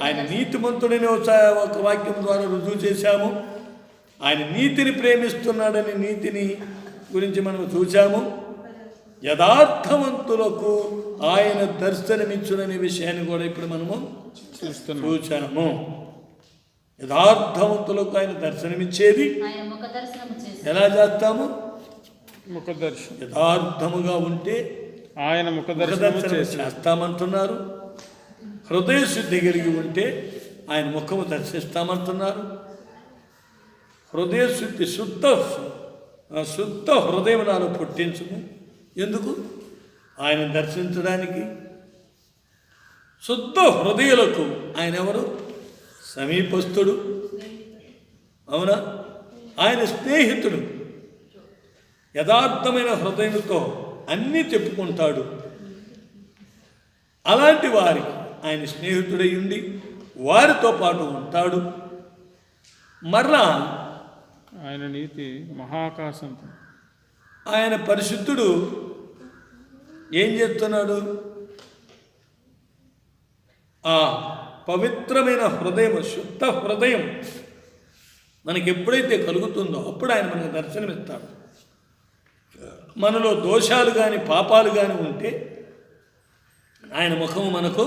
ఆయన నీతిమంతుడని ఒక వాక్యం ద్వారా రుజువు చేశాము. ఆయన నీతిని ప్రేమిస్తున్నాడని నీతిని గురించి మనం చూశాము. యథార్థవంతులకు ఆయన దర్శనమిచ్చుననే విషయాన్ని కూడా ఇప్పుడు మనము చూచాము. యథార్థవంతులకు ఆయన దర్శనమిచ్చేది ఎలా చేస్తాము? యథార్థముగా ఉంటే ఆయన ముఖదర్శనం చేస్తామంటున్నారు. హృదయ శుద్ధి కలిగి ఉంటే ఆయన ముఖము దర్శిస్తామంటున్నారు. హృదయ శుద్ధి శుద్ధ హృదయం నాలో పుట్టించుము. ఎందుకు? ఆయన దర్శించడానికి. శుద్ధ హృదయులకు ఆయన ఎవరు? సమీపస్థుడు. అవునా? ఆయన స్నేహితుడు. యథార్థమైన హృదయంతో అన్నీ చెప్పుకుంటాడు. అలాంటి వారికి ఆయన స్నేహితుడై ఉండి వారితో పాటు ఉంటాడు. మరలా ఆయన నీతి మహాకాశంతో. ఆయన పరిశుద్ధుడు ఏం చేస్తున్నాడు? ఆ పవిత్రమైన హృదయం, శుద్ధ హృదయం మనకి ఎప్పుడైతే కలుగుతుందో అప్పుడు ఆయన మనకు దర్శనమిస్తాడు. మనలో దోషాలు కానీ పాపాలు కానీ ఉంటే ఆయన ముఖము మనకు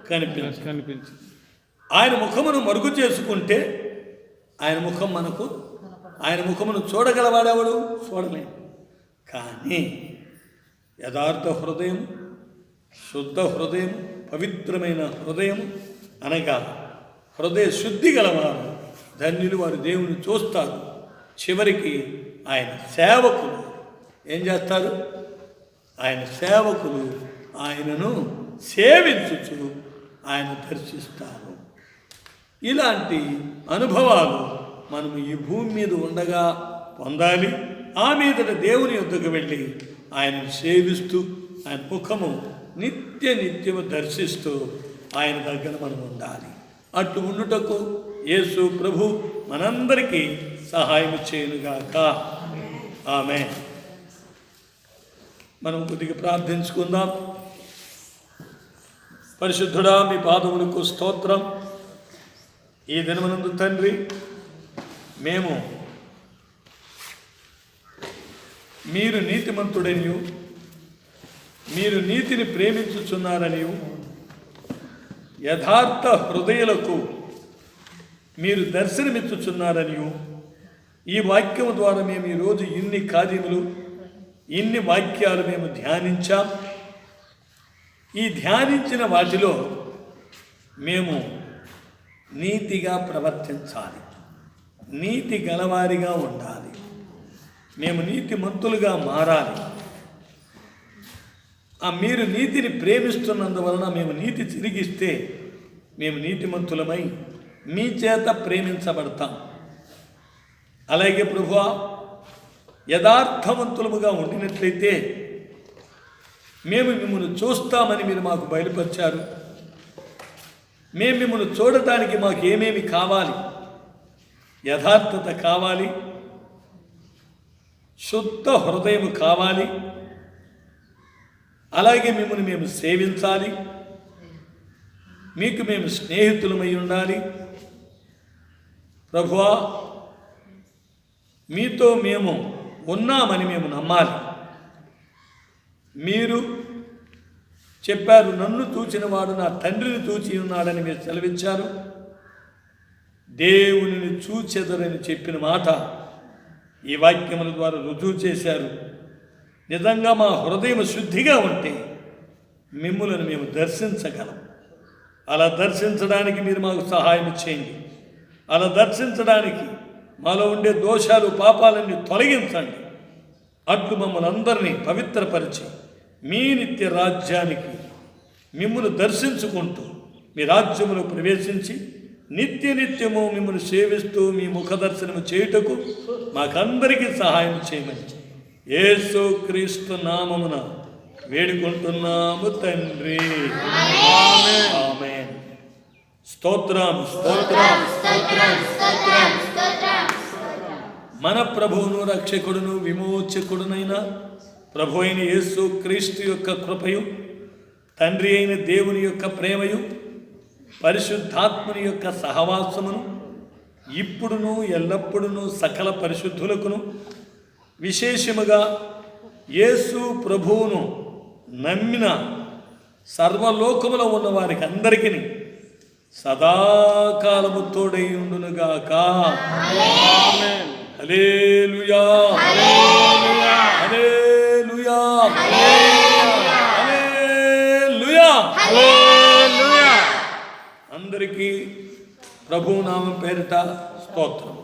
కనిపించి ఆయన ముఖమును మరుగు చేసుకుంటే ఆయన ముఖం మనకు, ఆయన ముఖమును చూడగలవాడెవడు? చూడలేము. కానీ యథార్థ హృదయం, శుద్ధ హృదయం, పవిత్రమైన హృదయం అనగా హృదయ శుద్ధి గలవారు ధన్యులు, వారు దేవుని చూస్తారు. చివరికి ఆయన సేవకులు ఏం చేస్తారు? ఆయన సేవకులు ఆయనను సేవించుచు ఆయన దర్శిస్తారు. ఇలాంటి అనుభవాలు మనము ఈ భూమి మీద ఉండగా పొందాలి. ఆ మీదట దేవుని యొద్దకు వెళ్ళి ఆయనను సేవిస్తూ ఆయన ముఖము నిత్యము దర్శిస్తూ ఆయన దగ్గర మనం ఉండాలి. అటు ఉండుటకు యేసు ప్రభు మనందరికీ సహాయం చేయనుగాక. ఆమేన్. మనం కొద్దిగా ప్రార్థించుకుందాం. పరిశుద్ధుడా, మీ పాదములకు స్తోత్రం. ఈ దినమునందు తండ్రి, మేము మీరు నీతిమంతుడనియు మీరు నీతిని ప్రేమించుచున్నారనియు యథార్థ హృదయులకు మీరు దర్శనమిచ్చుచున్నారనియు ఈ వాక్యము ద్వారా మేము ఈరోజు ఇన్ని కార్యములు, ఇన్ని వాక్యాలు మేము ధ్యానించాం. ఈ ధ్యానించిన వాటిలో మేము నీతిగా ప్రవర్తించాలి, నీతి గలవారిగా ఉండాలి, మేము నీతిమంతులుగా మారాలి. మీరు నీతిని ప్రేమిస్తున్నందువలన మేము నీతి తిరిగిస్తే మేము నీతిమంతులమై మీ చేత ప్రేమించబడతాం. అలాగే ప్రభువా, యథార్థవంతులముగా ఉండినట్లయితే మేము మిమ్మల్ని చూస్తామని మీరు మాకు బయలుపరిచారు. మేము మిమ్మల్ని చూడటానికి మాకు ఏమేమి కావాలి? యథార్థత కావాలి, శుద్ధ హృదయం కావాలి, అలాగే మిమ్మల్ని మేము సేవించాలి, మీకు మేము స్నేహితులమై ఉండాలి. ప్రభువా, మీతో మేము ఉన్నామని మేము నమ్మాలి. మీరు చెప్పారు, నన్ను చూచినవాడు నా తండ్రిని చూచి ఉన్నాడని మీరు సెలవిచ్చారు. దేవునిని చూచెదరని చెప్పిన మాట ఈ వాక్యముల ద్వారా రుజువు చేశారు. నిజంగా మా హృదయం శుద్ధిగా ఉంటే మిమ్ములను మేము దర్శించగలం. అలా దర్శించడానికి మీరు మాకు సహాయం చేయండి. అలా దర్శించడానికి మాలో ఉండే దోషాలు, పాపాలన్నీ తొలగించండి. అట్లు మమ్మల్ని అందరినీ పవిత్రపరిచి మీ నిత్య రాజ్యానికి మిమ్మల్ని దర్శించుకుంటూ మీ రాజ్యములో ప్రవేశించి నిత్యము మిమ్మల్ని సేవిస్తూ మీ ముఖ దర్శనము చేయుటకు మాకందరికీ సహాయం చేయమని యేసు క్రీస్తు నామమున వేడుకుంటున్నాము తండ్రి. ఆమేన్. స్తోత్రం స్తోత్రం స్తోత్రం స్తోత్రం. మన ప్రభువును రక్షకుడును విమోచకుడునైన ప్రభు అయిన యేసు క్రీస్తు యొక్క కృపయు, తండ్రి అయిన దేవుని యొక్క ప్రేమయు, పరిశుద్ధాత్మని యొక్క సహవాసమును ఇప్పుడును ఎల్లప్పుడును సకల పరిశుద్ధులకును, విశేషముగా యేసు ప్రభువును నమ్మిన సర్వలోకములో ఉన్న వారికి అందరికీ సదాకాలము తోడై ఉండునుగాక. హల్లెలూయా, హల్లెలూయా, హల్లెలూయా, హల్లెలూయా. అందరికీ ప్రభువు నామం పేరిట స్తోత్రం.